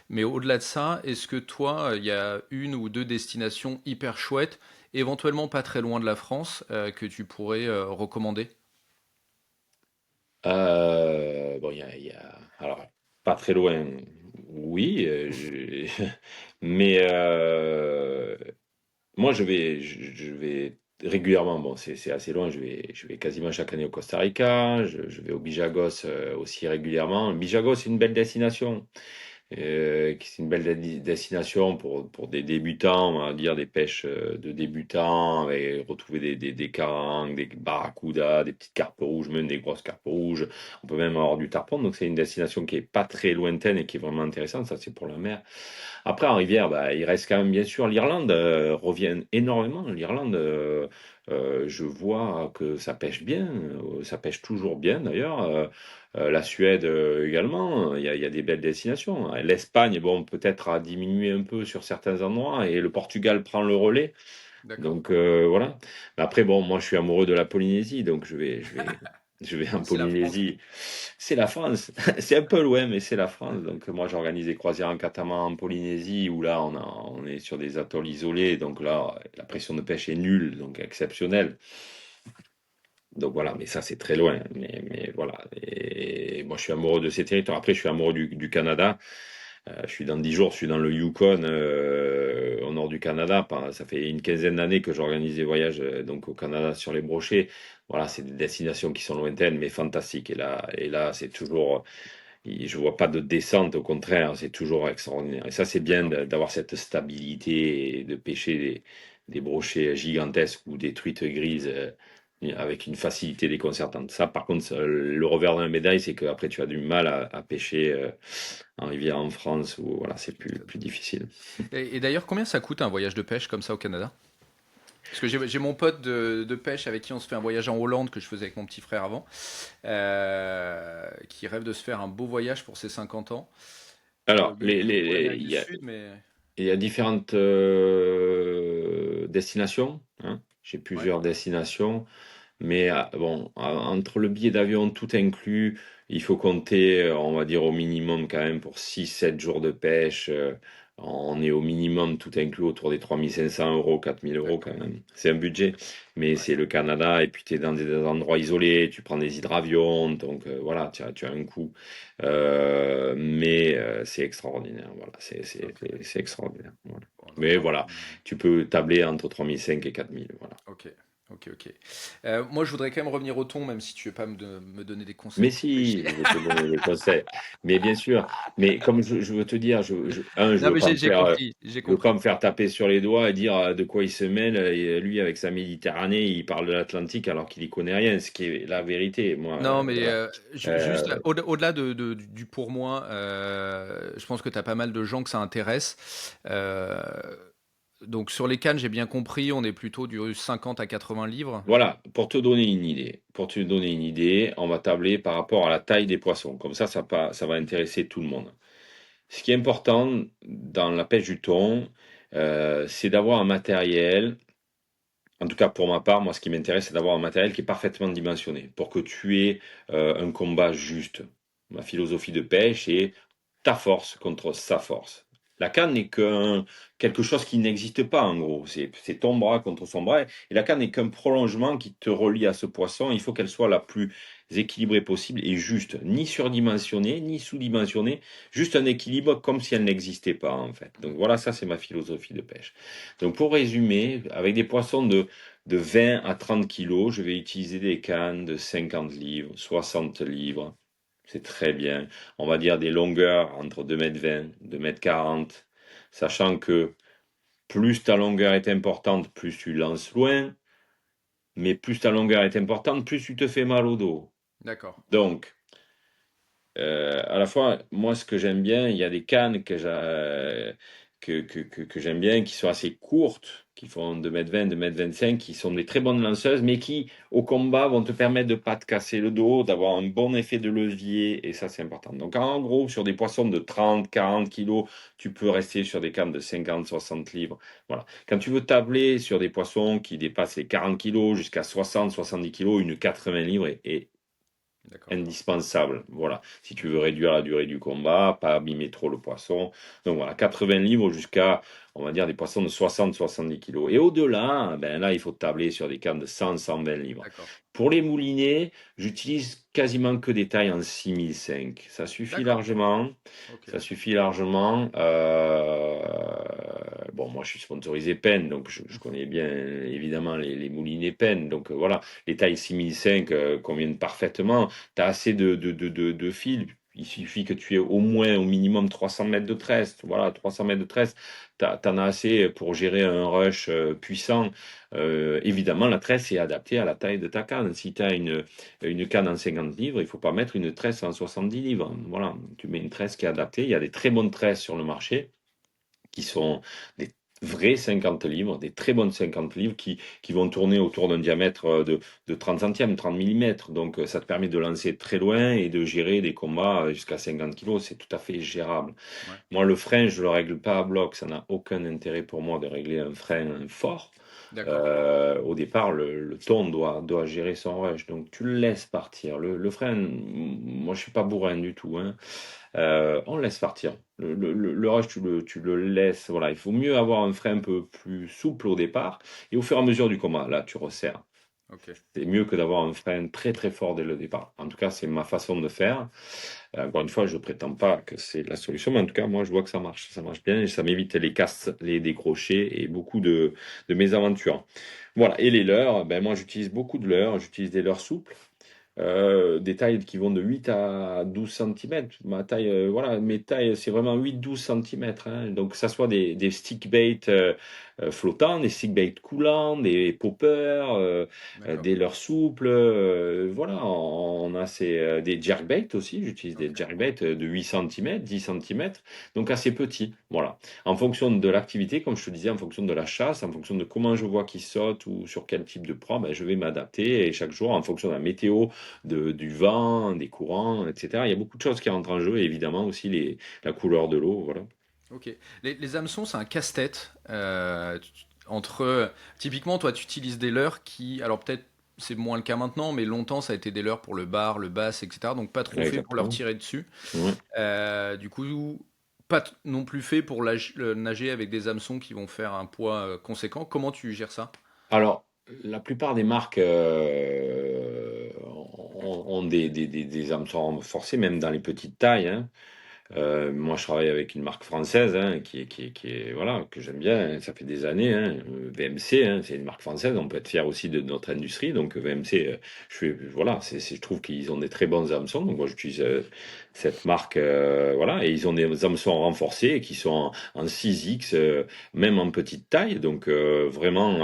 Mais au-delà de ça, est-ce que toi, il y a une ou deux destinations hyper chouettes, éventuellement pas très loin de la France, que tu pourrais recommander? Bon, il y a, alors, pas très loin. Oui, mais moi, je vais régulièrement. Bon, c'est assez loin. Je vais quasiment chaque année au Costa Rica. Je vais au Bijagos aussi régulièrement. Bijagos, c'est une belle destination. C'est une belle destination pour des débutants, on va dire des pêches de débutants, et retrouver des carangues, des barracudas, des petites carpes rouges, même des grosses carpes rouges. On peut même avoir du tarpon, donc c'est une destination qui est pas très lointaine et qui est vraiment intéressante. Ça, c'est pour la mer. Après, en rivière, bah, il reste quand même bien sûr l'Irlande revient énormément. L'Irlande, je vois que ça pêche bien, ça pêche toujours bien d'ailleurs. La Suède également, il y a des belles destinations. L'Espagne, bon, peut-être a diminué un peu sur certains endroits et le Portugal prend le relais. D'accord. Donc voilà. Mais après, bon, moi je suis amoureux de la Polynésie, donc je vais en C'est la France. Polynésie. C'est la France. C'est un peu loin, mais c'est la France. Donc moi j'organise des croisières en catamaran en Polynésie où là on est sur des atolls isolés. Donc là la pression de pêche est nulle, donc exceptionnelle. Donc voilà, mais ça c'est très loin. Mais voilà. Et moi je suis amoureux de ces territoires. Après je suis amoureux du Canada. Je suis dans 10 jours, je suis dans le Yukon, au nord du Canada. Ça fait une quinzaine d'années que j'organise des voyages donc au Canada sur les brochets. Voilà, c'est des destinations qui sont lointaines mais fantastiques. Et là, c'est toujours, je vois pas de descente, au contraire, c'est toujours extraordinaire. Et ça, c'est bien D'accord. d'avoir cette stabilité et de pêcher des brochets gigantesques ou des truites grises. Avec une facilité déconcertante. Ça, par contre, le revers de la médaille, c'est qu'après, tu as du mal à pêcher en rivière en France, où voilà, c'est Tu m'étonnes. plus difficile. Et d'ailleurs, combien ça coûte un voyage de pêche comme ça au Canada? Parce que j'ai mon pote de pêche avec qui on se fait un voyage en Hollande que je faisais avec mon petit frère avant, qui rêve de se faire un beau voyage pour ses 50 ans. Alors, Il voudrait l'Amérique du Sud, mais il y a différentes destinations, hein. J'ai ouais, plusieurs destinations, mais bon, entre le billet d'avion tout inclus, il faut compter, on va dire au minimum quand même pour 6 7 jours de pêche. On est au minimum tout inclus autour des 3 500 euros, 4 000 euros quand d'accord. même. C'est un budget, mais Ouais, c'est le Canada et puis tu es dans des endroits isolés, tu prends des hydravions, donc voilà, tu as un coût. Mais c'est extraordinaire, voilà, ok. c'est extraordinaire. Voilà. Bon, Mais voilà, tu peux tabler entre 3 500 et 4 000, voilà. ok, ok. Moi, je voudrais quand même revenir au thon, même si tu veux pas me donner des conseils Mais pour pêcher. si, je vais te donner des conseils. Mais bien sûr, mais comme je veux te dire, je Non, veux mais pas me j'ai faire, compris, j'ai je veux pas compris. me faire taper sur les doigts et dire de quoi il se mêle. Et lui, avec sa Méditerranée, il parle de l'Atlantique alors qu'il y connaît rien, ce qui est la vérité. Moi, Non, mais voilà. juste Euh, au-delà du pour moi, je pense que tu as pas mal de gens que ça intéresse. Donc sur les cannes, j'ai bien compris, on est plutôt du 50 à 80 livres. voilà, pour te donner une idée, on va tabler par rapport à la taille des poissons. Comme ça va intéresser tout le monde. Ce qui est important dans la pêche du thon, c'est d'avoir un matériel. En tout cas, pour ma part, moi, ce qui m'intéresse, c'est d'avoir un matériel qui est parfaitement dimensionné pour que tu aies un combat juste. Ma philosophie de pêche est ta force contre sa force. La canne n'est quelque chose qui n'existe pas, en gros. C'est ton bras contre son bras. Et la canne n'est qu'un prolongement qui te relie à ce poisson. Il faut qu'elle soit la plus équilibrée possible et juste. Ni surdimensionnée, ni sous-dimensionnée. Juste un équilibre comme si elle n'existait pas, en fait. Donc voilà, ça, c'est ma philosophie de pêche. Donc pour résumer, avec des poissons de 20 à 30 kilos, je vais utiliser des cannes de 50 livres, 60 livres. C'est très bien. On va dire des longueurs entre 2,20 m, 2,40 m, sachant que plus ta longueur est importante, plus tu lances loin, mais plus ta longueur est importante, plus tu te fais mal au dos. D'accord. Donc, à la fois, moi, ce que j'aime bien, il y a des cannes que j'aime bien, qui sont assez courtes, qui font 2,20 m, 2,25 m, qui sont des très bonnes lanceuses, mais qui, au combat, vont te permettre de ne pas te casser le dos, d'avoir un bon effet de levier, et ça, c'est important. Donc, en gros, sur des poissons de 30, 40 kilos, tu peux rester sur des cannes de 50, 60 livres. Voilà. Quand tu veux tabler sur des poissons qui dépassent les 40 kilos jusqu'à 60, 70 kilos, une 80 livres est D'accord, je vois. indispensable. Voilà. Si tu veux réduire la durée du combat, pas abîmer trop le poisson. Donc voilà, 80 livres jusqu'à, on va dire, des poissons de 60-70 kilos. Et au-delà, ben là, il faut tabler sur des cannes de 100-120 livres. D'accord. Pour les moulinets, j'utilise quasiment que des tailles en 6005. Ça suffit D'accord. largement. Ok. Ça suffit largement. Bon, moi, je suis sponsorisé Penn, donc je connais bien évidemment les moulinets Penn. Donc voilà, les tailles 6005 conviennent parfaitement. Tu as assez de fil. Il suffit que tu aies au moins, au minimum 300 mètres de tresse. Voilà, 300 mètres de tresse, t'en as assez pour gérer un rush puissant. Évidemment, la tresse est adaptée à la taille de ta canne. Si tu as une canne en 50 livres, il faut pas mettre une tresse en 70 livres. Voilà, tu mets une tresse qui est adaptée. Il y a des très bonnes tresses sur le marché qui sont des vrais 50 livres, des très bonnes 50 livres qui vont tourner autour d'un diamètre de 30 centièmes, 30 millimètres. Donc ça te permet de lancer très loin et de gérer des combats jusqu'à 50 kilos. C'est tout à fait gérable. Ouais. Moi, le frein, je le règle pas à bloc. Ça n'a aucun intérêt pour moi de régler un frein fort. D'accord. Au départ, le ton doit gérer son rush. Donc, tu le laisses partir. Le frein, moi, je suis pas bourrin du tout, hein. On le laisse partir. Le rush, tu le laisses. Voilà, il faut mieux avoir un frein un peu plus souple au départ. Et au fur et à mesure du combat, là, tu resserres. Ok. C'est mieux que d'avoir un frein très très fort dès le départ. En tout cas, c'est ma façon de faire. Encore une fois, je ne prétends pas que c'est la solution, mais en tout cas, moi, je vois que ça marche. Ça marche bien et ça m'évite les casses, les décrochés et beaucoup de mésaventures. Voilà. Et les leurres, ben, moi, j'utilise beaucoup de leurres. J'utilise des leurres souples. Des tailles qui vont de 8 à 12 centimètres. Ma taille, voilà, mes tailles, c'est vraiment 8-12 centimètres, hein. Donc, que ça soit des stick bait flottants, des stick bait coulants, des poppers, D'accord. des leurres souples. Voilà, on a des jerkbait aussi. J'utilise des Ok. jerkbait de 8 centimètres, 10 centimètres, donc assez petits. Voilà. En fonction de l'activité, comme je te disais, en fonction de la chasse, en fonction de comment je vois qu'il saute ou sur quel type de proie, ben, je vais m'adapter et chaque jour, en fonction de la météo, du vent, des courants, etc. Il y a beaucoup de choses qui rentrent en jeu et évidemment aussi la couleur de l'eau. Voilà. Ok. Les hameçons, c'est un casse-tête. Entre. Typiquement, toi, tu utilises des leurres qui. Alors, peut-être, c'est moins le cas maintenant, mais longtemps, ça a été des leurres pour le bar, le bass, etc. Donc, pas trop Ouais, fait pour leur exactement. tirer dessus. Ouais. Du coup, pas non plus fait pour nager avec des hameçons qui vont faire un poids conséquent. Comment tu gères ça? Alors, la plupart des marques ont des hameçons forcés, même dans les petites tailles, hein. Moi, je travaille avec une marque française hein, qui est voilà, que j'aime bien. Hein, ça fait des années. Hein, VMC, hein, c'est une marque française. On peut être fier aussi de notre industrie. Donc VMC, voilà, je trouve qu'ils ont des très bons hameçons. Donc moi, j'utilise cette marque, voilà, et ils ont des hameçons renforcés qui sont en 6X, même en petite taille. Donc vraiment,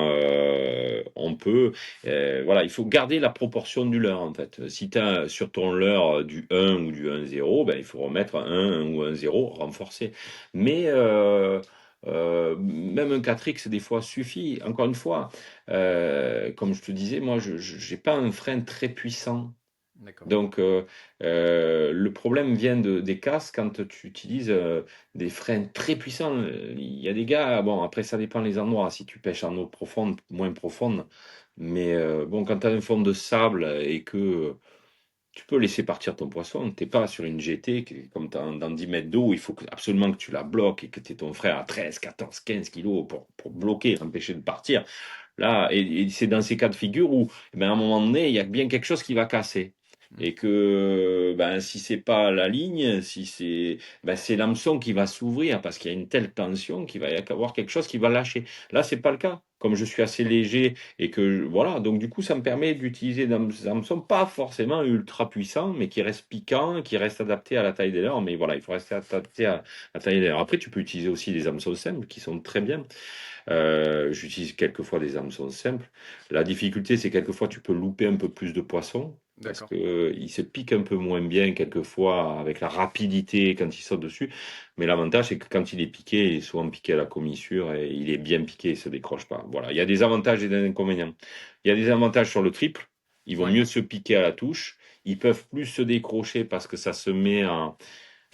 on peut, voilà, il faut garder la proportion du leurre en fait. Si tu as sur ton leurre du 1 ou du 1,0, ben, il faut remettre un 1 ou un 0 renforcé. Mais même un 4X des fois suffit. Encore une fois, comme je te disais, moi je n'ai pas un frein très puissant. D'accord. Donc le problème vient des casques quand tu utilises des freins très puissants. Il y a des gars, bon après ça dépend les endroits, si tu pêches en eau profonde, moins profonde, mais bon quand tu as un fond de sable et que tu peux laisser partir ton poisson. Tu n'es pas sur une GT comme dans 10 mètres d'eau. Il faut absolument que tu la bloques et que tu aies ton frère à 13, 14, 15 kilos pour bloquer, empêcher de partir. Là, et c'est dans ces cas de figure où, eh ben, à un moment donné, il y a bien quelque chose qui va casser. Mm. Et que ben, si c'est pas la ligne, si c'est ben, c'est l'hameçon qui va s'ouvrir parce qu'il y a une telle tension qu'il va y avoir quelque chose qui va lâcher. Là, c'est pas le cas. Comme je suis assez léger et que voilà, donc du coup, ça me permet d'utiliser des hameçons pas forcément ultra puissants, mais qui restent piquants, qui restent adaptés à la taille des leurres. Mais voilà, il faut rester adapté à la taille des leurres. Après, tu peux utiliser aussi des hameçons simples qui sont très bien. J'utilise quelquefois des hameçons simples. La difficulté, c'est quelquefois tu peux louper un peu plus de poissons parce D'accord. que il se pique un peu moins bien quelquefois avec la rapidité quand il saute dessus. Mais l'avantage, c'est que quand il est piqué, il est souvent piqué à la commissure et il est bien piqué, il se décroche pas. Voilà, il y a des avantages et des inconvénients. Il y a des avantages sur le triple. Ils vont Ouais. mieux se piquer à la touche. Ils peuvent plus se décrocher parce que ça se met en,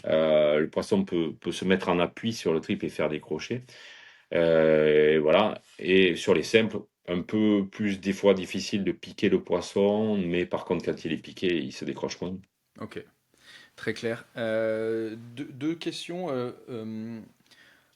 le poisson peut se mettre en appui sur le triple et faire des crochets. Et voilà. Et sur les simples, un peu plus des fois difficile de piquer le poisson, mais par contre quand il est piqué, il se décroche moins. Ok, très clair. Deux questions.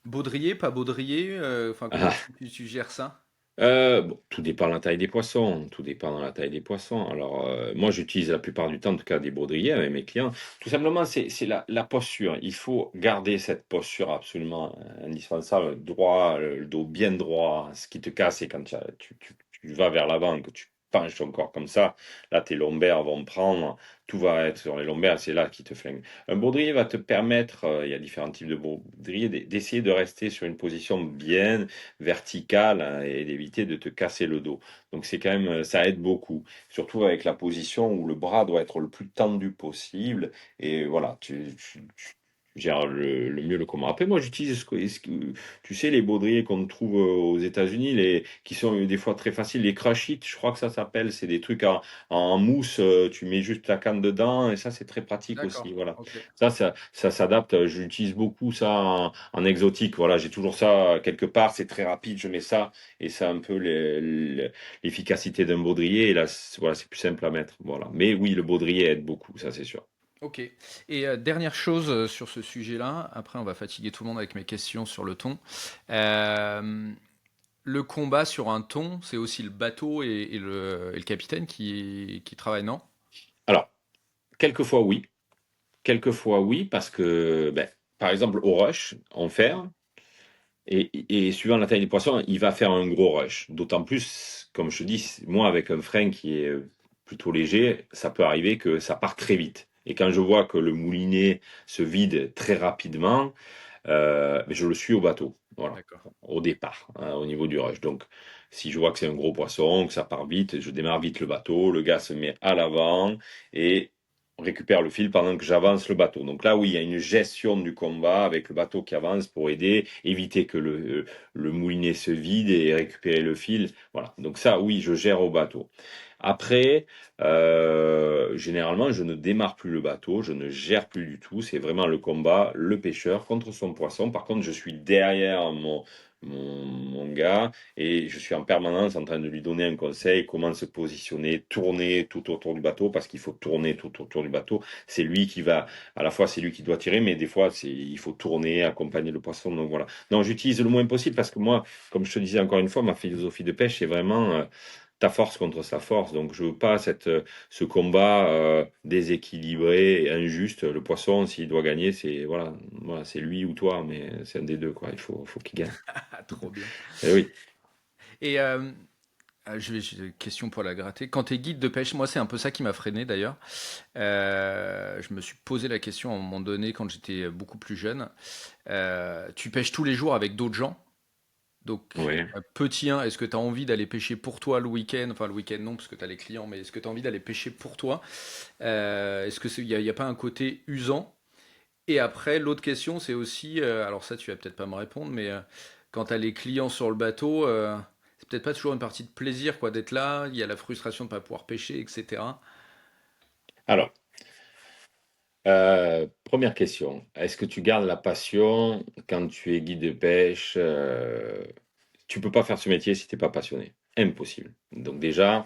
Baudrier, pas baudrier, enfin comment tu gères ça? Bon, tout dépend de la taille des poissons, tout dépend de la taille des poissons. Alors, moi, j'utilise la plupart du temps, en tout cas, des baudriers avec mes clients. Tout simplement, c'est la posture. Il faut garder cette posture absolument indispensable, droit, le dos bien droit. Ce qui te casse, c'est quand tu vas vers l'avant, que tu penches ton corps comme ça. Là, tes lombaires vont prendre, tout va être sur les lombaires, c'est là qui te flingue. Un baudrier va te permettre, il y a différents types de baudriers, d'essayer de rester sur une position bien verticale, hein, et d'éviter de te casser le dos. Donc c'est quand même, ça aide beaucoup, surtout avec la position où le bras doit être le plus tendu possible. Et voilà, tu gères le mieux le comment. Après, moi, j'utilise tu sais, les baudriers qu'on trouve aux États-Unis, qui sont des fois très faciles, les crush it, je crois que ça s'appelle. C'est des trucs en mousse, tu mets juste la canne dedans, et ça, c'est très pratique aussi. D'accord, Voilà. ok. Ça s'adapte. J'utilise beaucoup ça en exotique. Voilà, j'ai toujours ça quelque part. C'est très rapide. Je mets ça et c'est un peu l'efficacité d'un baudrier. Et là, voilà, c'est plus simple à mettre. Voilà. Mais oui, le baudrier aide beaucoup, ça c'est sûr. Ok. Et dernière chose sur ce sujet-là, après on va fatiguer tout le monde avec mes questions sur le thon. Euh, le combat sur un thon, c'est aussi le bateau et le capitaine qui travaillent, non? Alors, quelquefois oui, quelquefois oui, parce que, ben, par exemple, au rush, en fer, et suivant la taille des poissons, il va faire un gros rush. D'autant plus, comme je te dis, moi avec un frein qui est plutôt léger, ça peut arriver que ça part très vite. Et quand je vois que le moulinet se vide très rapidement, je le suis au bateau, voilà, D'accord. au départ, hein, au niveau du rush. Donc, si je vois que c'est un gros poisson, que ça part vite, je démarre vite le bateau, le gars se met à l'avant et on récupère le fil pendant que j'avance le bateau. Donc là, oui, il y a une gestion du combat avec le bateau qui avance pour aider, éviter que le moulinet se vide et récupérer le fil. Voilà. Donc ça, oui, je gère au bateau. Après, généralement, je ne démarre plus le bateau, je ne gère plus du tout. C'est vraiment le combat, le pêcheur contre son poisson. Par contre, je suis derrière mon gars et je suis en permanence en train de lui donner un conseil, comment se positionner, tourner tout autour du bateau, parce qu'il faut tourner tout autour du bateau. C'est lui qui va, à la fois, c'est lui qui doit tirer, mais des fois, il faut tourner, accompagner le poisson. Donc voilà. Non, j'utilise le moins possible parce que moi, comme je te disais encore une fois, ma philosophie de pêche, c'est vraiment ta force contre sa force. Donc je veux pas ce combat déséquilibré et injuste. Le poisson, s'il doit gagner, voilà, c'est lui ou toi, mais c'est un des deux, quoi. Faut qu'il gagne. Ah, trop bien. Eh oui. Et j'ai une question pour la gratter. Quand tu es guide de pêche, moi c'est un peu ça qui m'a freiné d'ailleurs. Je me suis posé la question à un moment donné quand j'étais beaucoup plus jeune. Tu pêches tous les jours avec d'autres gens. Donc, Ouais. petit 1, est-ce que tu as envie d'aller pêcher pour toi le week-end? Enfin, le week-end non, parce que tu as les clients, mais est-ce que tu as envie d'aller pêcher pour toi? Est-ce que y a pas un côté usant? Et après, l'autre question, c'est aussi, alors ça, tu vas peut-être pas me répondre, mais quand tu as les clients sur le bateau, c'est peut-être pas toujours une partie de plaisir, quoi, d'être là. Il y a la frustration de pas pouvoir pêcher, etc. Alors, première question. Est-ce que tu gardes la passion quand tu es guide de pêche? Tu peux pas faire ce métier si t'es pas passionné. Impossible. Donc déjà,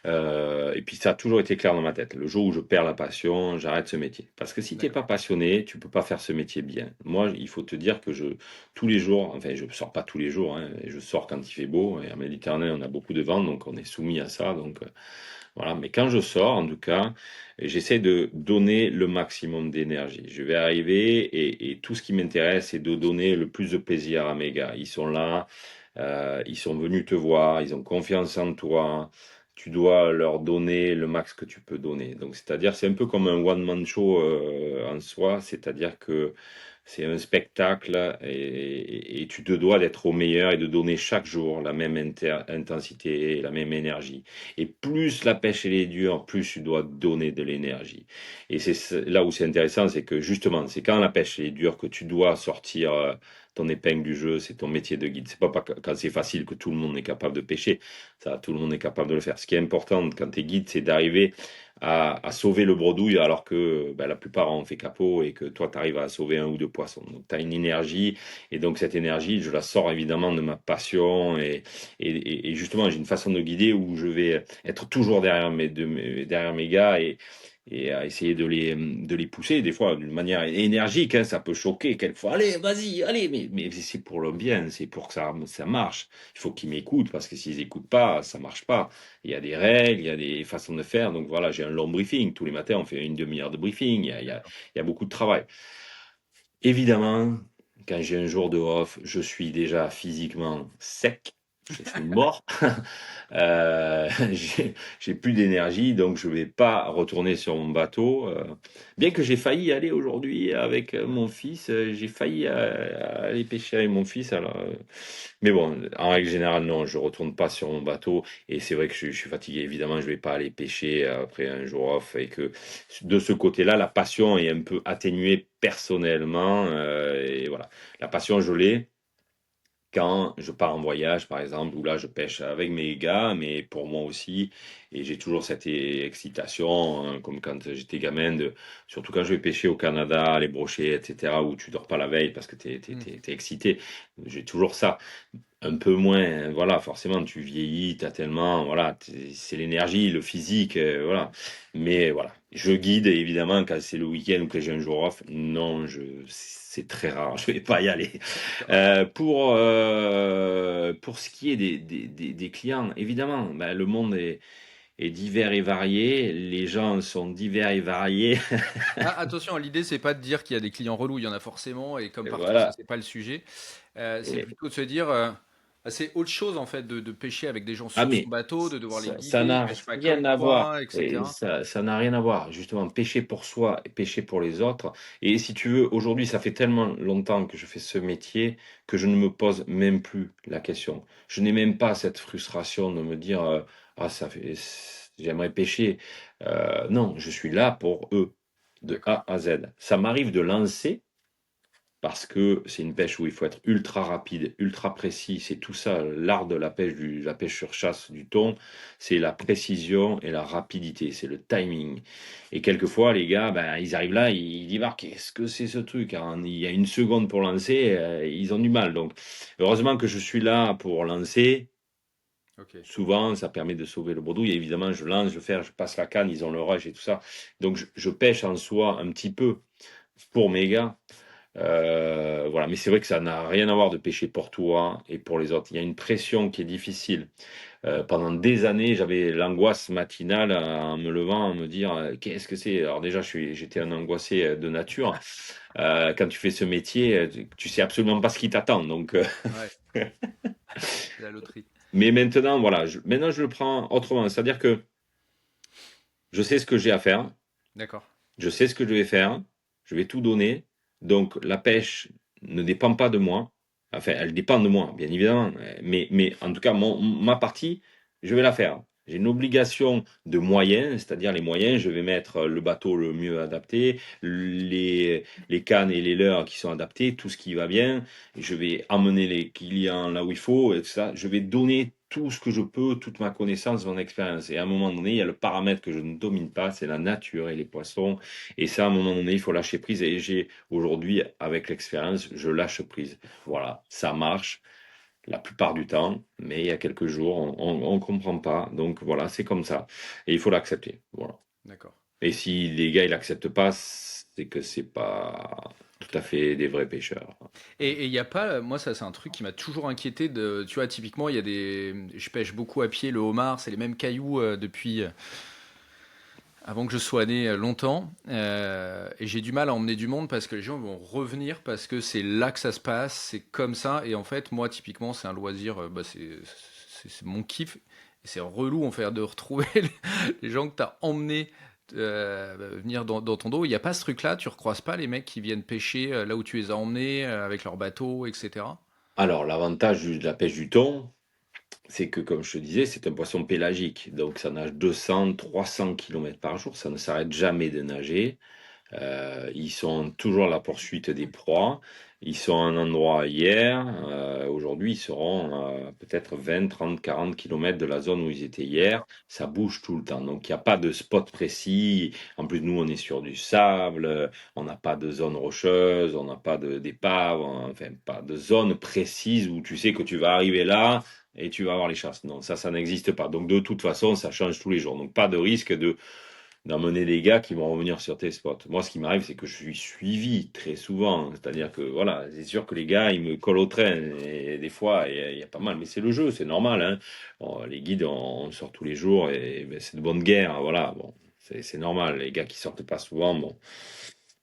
et puis ça a toujours été clair dans ma tête. Le jour où je perds la passion, j'arrête ce métier. Parce que si t'es pas D'accord. passionné, tu peux pas faire ce métier bien. Moi, il faut te dire que tous les jours, enfin, je sors pas tous les jours, hein, et je sors quand il fait beau. Et en Méditerranée, on a beaucoup de vent, donc on est soumis à ça. Donc voilà. Mais quand je sors, en tout cas, j'essaie de donner le maximum d'énergie. Je vais arriver et tout ce qui m'intéresse, c'est de donner le plus de plaisir à mes gars. Ils sont là. Ils sont venus te voir, ils ont confiance en toi. Tu dois leur donner le max que tu peux donner. Donc, c'est-à-dire, c'est un peu comme un one-man show en soi, c'est-à-dire que c'est un spectacle et tu te dois d'être au meilleur et de donner chaque jour la même intensité, la même énergie. Et plus la pêche elle est dure, plus tu dois donner de l'énergie. Et là où c'est intéressant, c'est que justement, c'est quand la pêche elle est dure que tu dois sortir ton épingle du jeu, c'est ton métier de guide. C'est pas quand c'est facile que tout le monde est capable de pêcher. Ça, tout le monde est capable de le faire. Ce qui est important quand tu es guide, c'est d'arriver à sauver le bredouille alors que ben, la plupart ont fait capot et que toi, tu arrives à sauver un ou deux poissons. Donc, tu as une énergie et donc cette énergie, je la sors évidemment de ma passion et justement, j'ai une façon de guider où je vais être toujours derrière mes gars et à essayer de les pousser, des fois d'une manière énergique, hein, ça peut choquer quelquefois. Allez, vas-y, allez, mais c'est pour le bien, c'est pour que ça marche. Il faut qu'ils m'écoutent, parce que s'ils n'écoutent pas, ça marche pas. Il y a des règles, il y a des façons de faire, donc voilà, j'ai un long briefing. Tous les matins, on fait une demi-heure de briefing, D'accord. il y a beaucoup de travail. Évidemment, quand j'ai un jour de off, je suis déjà physiquement sec, je suis mort. J'ai plus d'énergie, donc je vais pas retourner sur mon bateau. Bien que j'ai failli aller aujourd'hui avec mon fils, j'ai failli aller pêcher avec mon fils. Mais bon, en règle générale, non, je retourne pas sur mon bateau. Et c'est vrai que je suis fatigué. Évidemment, je vais pas aller pêcher après un jour off. Et que de ce côté-là, la passion est un peu atténuée personnellement. Et voilà, la passion, je l'ai quand je pars en voyage, par exemple, où là je pêche avec mes gars, mais pour moi aussi, et j'ai toujours cette excitation, hein, comme quand j'étais gamin, surtout quand je vais pêcher au Canada, les brochets, etc., où tu dors pas la veille parce que Hmm. t'es excité. J'ai toujours ça. Un peu moins, voilà, forcément, tu vieillis, t'as tellement, voilà, c'est l'énergie, le physique, voilà. Mais voilà, je guide, et évidemment, quand c'est le week-end ou que j'ai un jour off, non, c'est très rare, je vais pas y aller. D'accord. Pour ce qui est des clients, évidemment, ben, le monde est divers et varié, les gens sont divers et variés, Ah, attention, l'idée, c'est pas de dire qu'il y a des clients relous, il y en a forcément, et comme et partout, ça, voilà. c'est pas le sujet. C'est Et, plutôt de se dire, c'est autre chose, en fait, de pêcher avec des gens ah sur son mais bateau, de devoir les ça guider, ils n'a pêchent pas rien comme à voir. toi, Et etc. ça n'a rien à voir. Justement, pécher pour soi et pécher pour les autres. Et si tu veux, aujourd'hui, ça fait tellement longtemps que je fais ce métier que je ne me pose même plus la question. Je n'ai même pas cette frustration de me dire ah ça fait j'aimerais pêcher. Non, je suis là pour eux de D'accord. A à Z. Ça m'arrive de lancer parce que c'est une pêche où il faut être ultra rapide, ultra précis. C'est tout ça, l'art de la pêche, la pêche sur chasse du thon, c'est la précision et la rapidité, c'est le timing. Et quelquefois, les gars, ben, ils arrivent là, ils disent, ah, qu'est-ce que c'est ce truc, hein? Il y a une seconde pour lancer, ils ont du mal. Donc, heureusement que je suis là pour lancer. Ok. Souvent, ça permet de sauver le bredouille. Et évidemment, je lance, je passe la canne, ils ont le rush et tout ça. Donc, je pêche en soi un petit peu pour mes gars. Voilà, mais c'est vrai que ça n'a rien à voir de pêcher pour toi et pour les autres. Il y a une pression qui est difficile. Pendant des années, j'avais l'angoisse matinale en me levant, à me dire qu'est-ce que c'est? Alors déjà, j'étais un angoissé de nature. Quand tu fais ce métier, tu sais absolument pas ce qui t'attend. Donc, Ouais, c'est la loterie. mais maintenant, voilà, maintenant je le prends autrement. C'est-à-dire que je sais ce que j'ai à faire, D'accord. je sais ce que je vais faire, je vais tout donner. Donc la pêche ne dépend pas de moi. Enfin, elle dépend de moi, bien évidemment. Mais en tout cas, ma partie, je vais la faire. J'ai une obligation de moyens, c'est-à-dire les moyens, je vais mettre le bateau le mieux adapté, les cannes et les leurres qui sont adaptés, tout ce qui va bien. Je vais amener les clients là où il faut et tout ça. Je vais donner tout ce que je peux, toute ma connaissance, mon expérience. Et à un moment donné, il y a le paramètre que je ne domine pas, c'est la nature et les poissons. Et ça, à un moment donné, il faut lâcher prise. Et j'ai aujourd'hui, avec l'expérience, je lâche prise. Voilà, ça marche la plupart du temps, mais il y a quelques jours, on comprend pas. Donc voilà, c'est comme ça. Et il faut l'accepter. Voilà. D'accord. Et si les gars, ils l'acceptent pas, c'est que c'est pas tout Ok. à fait des vrais pêcheurs. Et il y a pas, moi ça c'est un truc qui m'a toujours inquiété de, tu vois, typiquement il y a des, je pêche beaucoup à pied le homard, c'est les mêmes cailloux depuis avant que je sois né longtemps, et j'ai du mal à emmener du monde parce que les gens vont revenir parce que c'est là que ça se passe, c'est comme ça, et en fait moi typiquement c'est un loisir, bah, c'est mon kiff, et c'est relou en fait de retrouver les gens que tu as emmenés venir dans ton dos. Il n'y a pas ce truc-là, tu recroises pas les mecs qui viennent pêcher là où tu les as emmenés avec leur bateau, etc. Alors, l'avantage de la pêche du thon, c'est que, comme je te disais, c'est un poisson pélagique. Donc, ça nage 200, 300 km par jour. Ça ne s'arrête jamais de nager. Ils sont toujours à la poursuite des proies. Ils sont à un endroit hier, aujourd'hui ils seront peut-être 20, 30, 40 kilomètres de la zone où ils étaient hier. Ça bouge tout le temps, donc il n'y a pas de spot précis. En plus, nous on est sur du sable, on n'a pas de zone rocheuse, on n'a pas d'épave, enfin pas de zone précise où tu sais que tu vas arriver là et tu vas avoir les chasses. Non, ça n'existe pas. Donc de toute façon, ça change tous les jours. Donc pas de risque d'emmener des gars qui vont revenir sur tes spots. Moi, ce qui m'arrive, c'est que je suis suivi très souvent. C'est-à-dire que, voilà, c'est sûr que les gars, ils me collent au train. Et des fois, il y a pas mal. Mais c'est le jeu, c'est normal, hein. Bon, les guides, on sort tous les jours et ben, c'est de bonne guerre. Voilà, bon, c'est normal. Les gars qui sortent pas souvent, bon,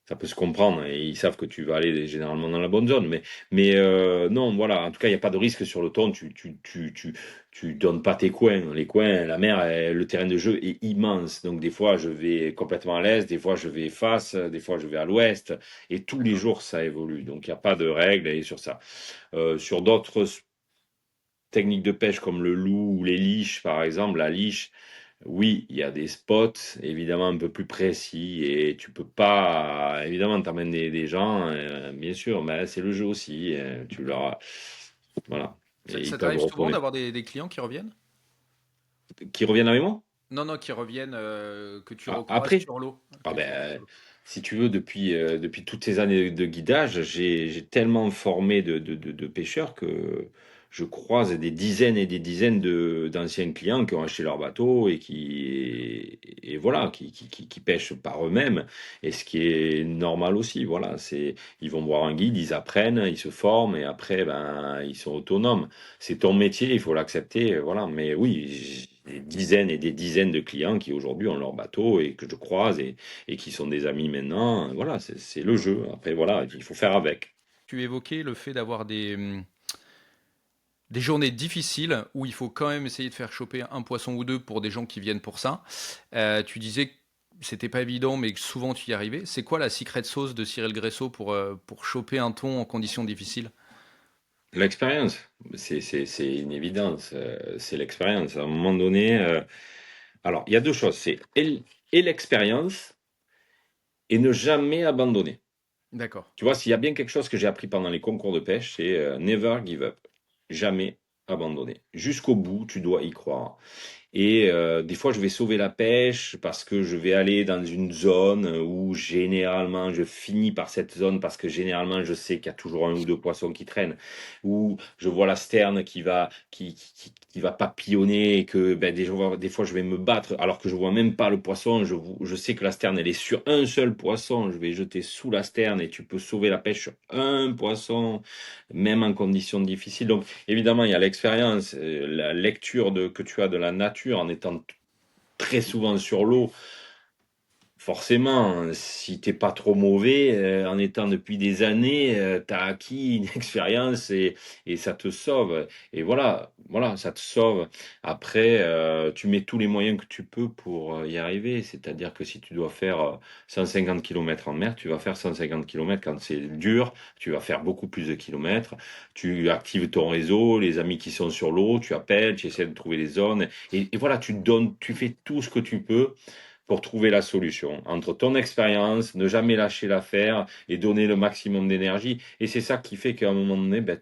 ça peut se comprendre et ils savent que tu vas aller généralement dans la bonne zone. Mais non, voilà, en tout cas, il n'y a pas de risque sur le ton. Tu donnes pas tes coins. Les coins, la mer, le terrain de jeu est immense. Donc, des fois, je vais complètement à l'est, des fois, je vais face, des fois, je vais à l'ouest. Et tous les D'accord. jours, ça évolue. Donc, il n'y a pas de règles et sur ça. Sur d'autres techniques de pêche comme le loup ou les liches, par exemple, la liche, oui, il y a des spots évidemment un peu plus précis et tu peux pas, évidemment, t'emmènes des gens, bien sûr, mais c'est le jeu aussi. Tu leur, voilà, et Ça ils peuvent t'arrive souvent reconnaître. d'avoir des clients qui reviennent? Qui reviennent avec moi? Non, non, qui reviennent, que tu recroises Après? sur l'eau. Ah Que tu recroises sur ben, l'eau. si tu veux, depuis toutes ces années de guidage, j'ai tellement formé de pêcheurs que je croise des dizaines et des dizaines d'anciens clients qui ont acheté leur bateau et voilà, qui pêchent par eux-mêmes. Et ce qui est normal aussi, voilà, ils vont voir un guide, ils apprennent, ils se forment et après, ben, ils sont autonomes. C'est ton métier, il faut l'accepter, voilà. Mais oui, j'ai des dizaines et des dizaines de clients qui aujourd'hui ont leur bateau et que je croise et qui sont des amis maintenant. Voilà, c'est le jeu. Après, voilà, il faut faire avec. Tu évoquais le fait d'avoir des journées difficiles où il faut quand même essayer de faire choper un poisson ou deux pour des gens qui viennent pour ça. Tu disais que c'était pas évident, mais que souvent tu y arrivais. C'est quoi la secret sauce de Cyril Gresso pour choper un thon en conditions difficiles? L'expérience, c'est une évidence. C'est l'expérience. À un moment donné, alors, il y a deux choses. Et l'expérience et ne jamais abandonner. D'accord. Tu vois, s'il y a bien quelque chose que j'ai appris pendant les concours de pêche, c'est never give up. Jamais abandonner. Jusqu'au bout, tu dois y croire. Et des fois, je vais sauver la pêche parce que je vais aller dans une zone où généralement je finis par cette zone parce que généralement je sais qu'il y a toujours un ou deux poissons qui traînent, où je vois la sterne qui va papillonner et que ben, des fois je vais me battre alors que je vois même pas le poisson. Je sais que la sterne elle est sur un seul poisson. Je vais jeter sous la sterne et tu peux sauver la pêche sur un poisson, même en conditions difficiles. Donc évidemment, il y a l'expérience, la lecture que tu as de la nature en étant très souvent sur l'eau. Forcément, si t'es pas trop mauvais, en étant depuis des années, tu as acquis une expérience et ça te sauve. Et voilà, ça te sauve. Après, tu mets tous les moyens que tu peux pour y arriver. C'est-à-dire que si tu dois faire 150 km en mer, tu vas faire 150 km quand c'est dur. Tu vas faire beaucoup plus de kilomètres. Tu actives ton réseau, les amis qui sont sur l'eau, tu appelles, tu essaies de trouver les zones. Et voilà, tu donnes, tu fais tout ce que tu peux pour trouver la solution. Entre ton expérience, ne jamais lâcher l'affaire et donner le maximum d'énergie. Et c'est ça qui fait qu'à un moment donné, ben,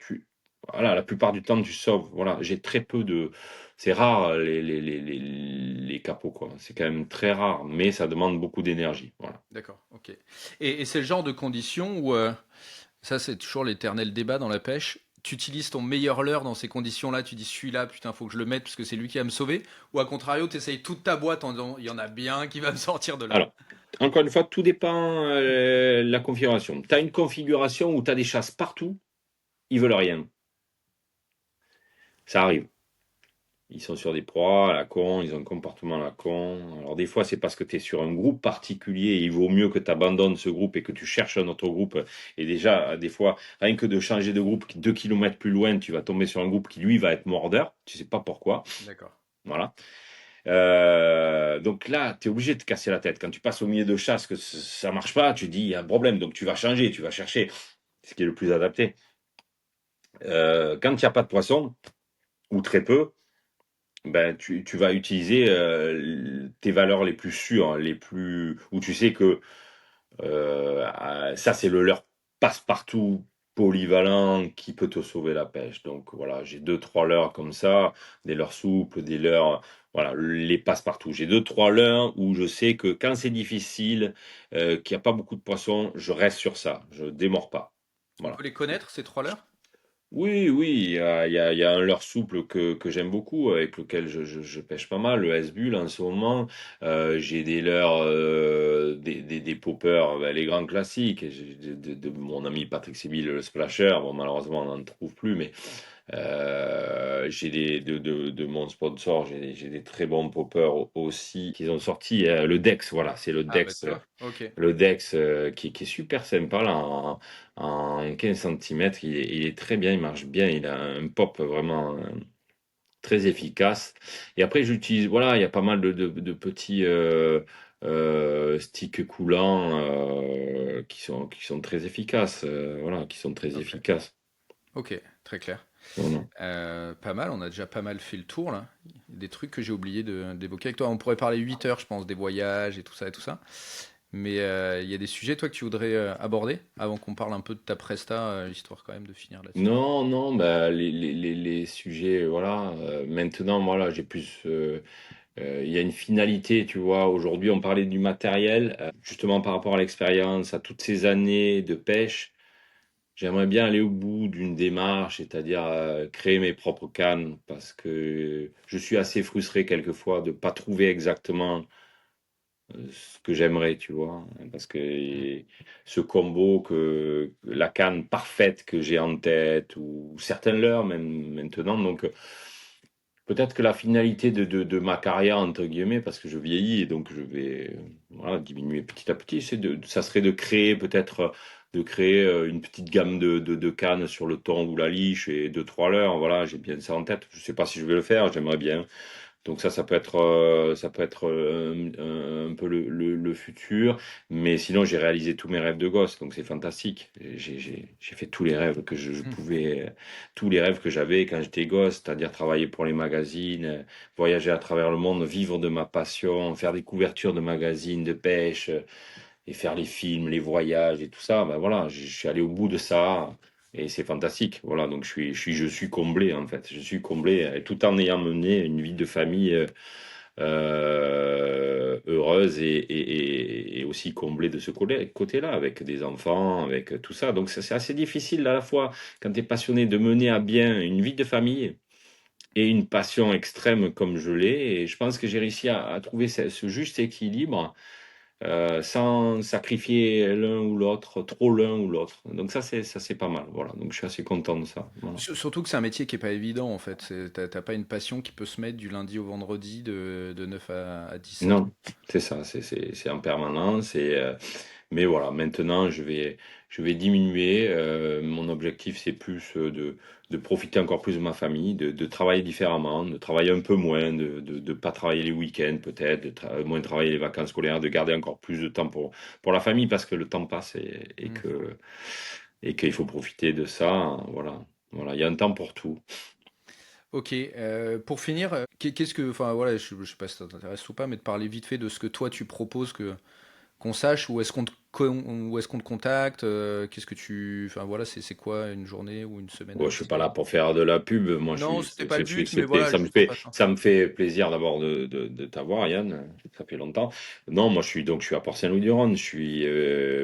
voilà, la plupart du temps, tu sauves. Voilà, j'ai très peu de. C'est rare les capots, quoi. C'est quand même très rare, mais ça demande beaucoup d'énergie. Voilà. D'accord, ok. Et c'est le genre de conditions où, ça c'est toujours l'éternel débat dans la pêche, tu utilises ton meilleur leurre dans ces conditions-là, tu dis celui-là, putain, faut que je le mette parce que c'est lui qui va me sauver, ou à contrario, tu essayes toute ta boîte en disant, il y en a bien qui va me sortir de là. Alors, encore une fois, tout dépend de la configuration. Tu as une configuration où tu as des chasses partout, ils veulent rien. Ça arrive. Ils sont sur des proies à la con, ils ont un comportement à la con. Alors des fois, c'est parce que tu es sur un groupe particulier et il vaut mieux que tu abandonnes ce groupe et que tu cherches un autre groupe. Et déjà, des fois, rien que de changer de groupe 2 kilomètres plus loin, tu vas tomber sur un groupe qui, lui, va être mordeur. Tu sais pas pourquoi. D'accord. Voilà. Donc là, tu es obligé de te casser la tête. Quand tu passes au milieu de chasse, que ça marche pas, tu dis, il y a un problème. Donc tu vas changer, tu vas chercher ce qui est le plus adapté. Quand il n'y a pas de poisson, ou très peu, ben, tu vas utiliser tes valeurs les plus sûres, les plus où tu sais que ça c'est le leur passe-partout polyvalent qui peut te sauver la pêche. Donc voilà, j'ai deux, trois leurres comme ça, des leurres souples, des leurres, voilà, les passe-partout. J'ai deux, trois leurres où je sais que quand c'est difficile, qu'il n'y a pas beaucoup de poissons, je reste sur ça, je démords pas. On peut Voilà. les connaître, ces trois leurres? Oui, oui, il y a un leurre souple que j'aime beaucoup, avec lequel je pêche pas mal, le S-Bull en ce moment. J'ai des leurres, des poppers, ben, les grands classiques. J'ai de mon ami Patrick Sébille, le Splasher. Bon, malheureusement, on n'en trouve plus, mais j'ai de mon sponsor, j'ai des très bons poppers aussi qu'ils ont sorti. Le Dex, voilà, c'est le Ah bah Dex. tu vois, ok, Le Dex qui est super sympa là, en 15 centimètres, il est très bien, il marche bien, il a un pop vraiment très efficace. Et après j'utilise, voilà, il y a pas mal de petits sticks coulants qui sont très efficaces, voilà, qui sont très ok, efficaces. ok, très clair. Voilà. Pas mal, on a déjà pas mal fait le tour là. Des trucs que j'ai oublié d'évoquer avec toi. On pourrait parler 8 heures, je pense, des voyages et tout ça et tout ça. Mais il y a des sujets, toi, que tu voudrais aborder avant qu'on parle un peu de ta presta, histoire quand même de finir là-dessus. Non, non, bah, les sujets, voilà, maintenant, voilà, j'ai plus. Il y a une finalité, tu vois. Aujourd'hui, on parlait du matériel, justement par rapport à l'expérience, à toutes ces années de pêche. J'aimerais bien aller au bout d'une démarche, c'est-à-dire créer mes propres cannes, parce que je suis assez frustré quelquefois de pas trouver exactement ce que j'aimerais, tu vois. Parce Mm. que ce combo, la canne parfaite que j'ai en tête, ou certaines leurres même maintenant, donc. Peut-être que la finalité de ma carrière, entre guillemets, parce que je vieillis et donc je vais voilà, diminuer petit à petit, ça serait de créer une petite gamme de cannes sur le thon ou la liche et deux, trois leurres. Voilà, j'ai bien ça en tête. Je sais pas si je vais le faire, j'aimerais bien. Donc ça peut être un peu le futur, mais sinon j'ai réalisé tous mes rêves de gosse, donc c'est fantastique. J'ai fait tous les rêves que je Mm. pouvais, tous les rêves que j'avais quand j'étais gosse, c'est-à-dire travailler pour les magazines, voyager à travers le monde, vivre de ma passion, faire des couvertures de magazines de pêche, et faire les films, les voyages et tout ça. Ben voilà, je suis allé au bout de ça. Et c'est fantastique. Voilà, donc je suis comblé en fait. Je suis comblé, tout en ayant mené une vie de famille heureuse et aussi comblé de ce côté-là, avec des enfants, avec tout ça. Donc c'est assez difficile à la fois, quand tu es passionné, de mener à bien une vie de famille et une passion extrême comme je l'ai. Et je pense que j'ai réussi à trouver ce juste équilibre sans sacrifier l'un ou l'autre, trop l'un ou l'autre. Donc ça c'est pas mal. Voilà. Donc je suis assez content de ça. Voilà. Surtout que c'est un métier qui est pas évident en fait. T'as pas une passion qui peut se mettre du lundi au vendredi de 9 à 17. Non, c'est ça, c'est en permanence. Mais voilà, maintenant, je vais diminuer. Mon objectif, c'est plus de profiter encore plus de ma famille, de travailler différemment, de travailler un peu moins, de pas travailler les week-ends peut-être, moins travailler les vacances scolaires, de garder encore plus de temps pour la famille parce que le temps passe Mm. et qu'il faut profiter de ça. Voilà, voilà, il y a un temps pour tout. Ok, pour finir, qu'est-ce que, enfin voilà, je sais pas si ça t'intéresse ou pas, mais de parler vite fait de ce que toi tu proposes que qu'on sache où est-ce où est-ce qu'on te contacte, qu'est-ce que tu, enfin voilà, c'est quoi une journée ou une semaine Bon, je suis pas type? là pour faire de la pub. Moi, je Non, suis, c'était c'est- pas le je suis, but, mais c'était- voilà, ça me juste qu'on fait, fasse un. ça me fait plaisir d'abord de t'avoir, Yann. Ça fait longtemps. Non, moi, je suis à Port-Saint-Louis-du-Rhône.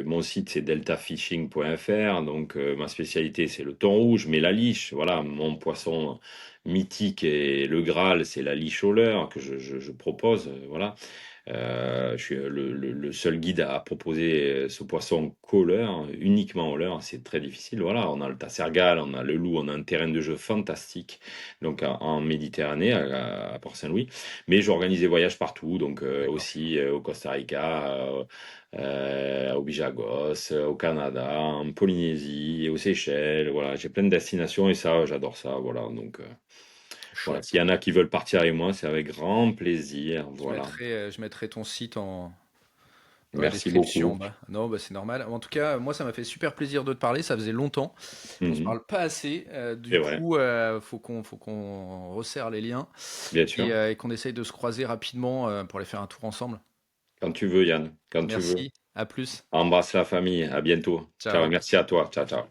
Mon site, c'est deltafishing.fr. Donc, ma spécialité, c'est le thon rouge, mais la liche. Voilà, mon poisson mythique et le Graal, c'est la liche au leurre que je propose. Voilà. Je suis le seul guide à proposer ce poisson qu'au leurre, uniquement au leurre. C'est très difficile. Voilà, on a le tassergal, on a le loup, on a un terrain de jeu fantastique. Donc en Méditerranée, à Port-Saint-Louis. Mais j'organise des voyages partout, donc D'accord. aussi au Costa Rica, au Bijagos, au Canada, en Polynésie, aux Seychelles. Voilà, j'ai plein de destinations et ça, j'adore ça. Voilà, donc voilà. Chouette. S'il y en a qui veulent partir avec moi, c'est avec grand plaisir. Voilà. Je mettrai ton site dans la Merci description en beaucoup. bas. Non, bah c'est normal. En tout cas, moi, ça m'a fait super plaisir de te parler. Ça faisait longtemps. On se Mhm. parle pas assez. C'est Du vrai, coup, faut qu'on resserre les liens bien sûr. et qu'on essaye de se croiser rapidement pour aller faire un tour ensemble. Quand tu veux, Yann, quand tu veux. Merci. À plus. Embrasse la famille. À bientôt. Ciao, Ciao. merci à toi. Ciao, ciao.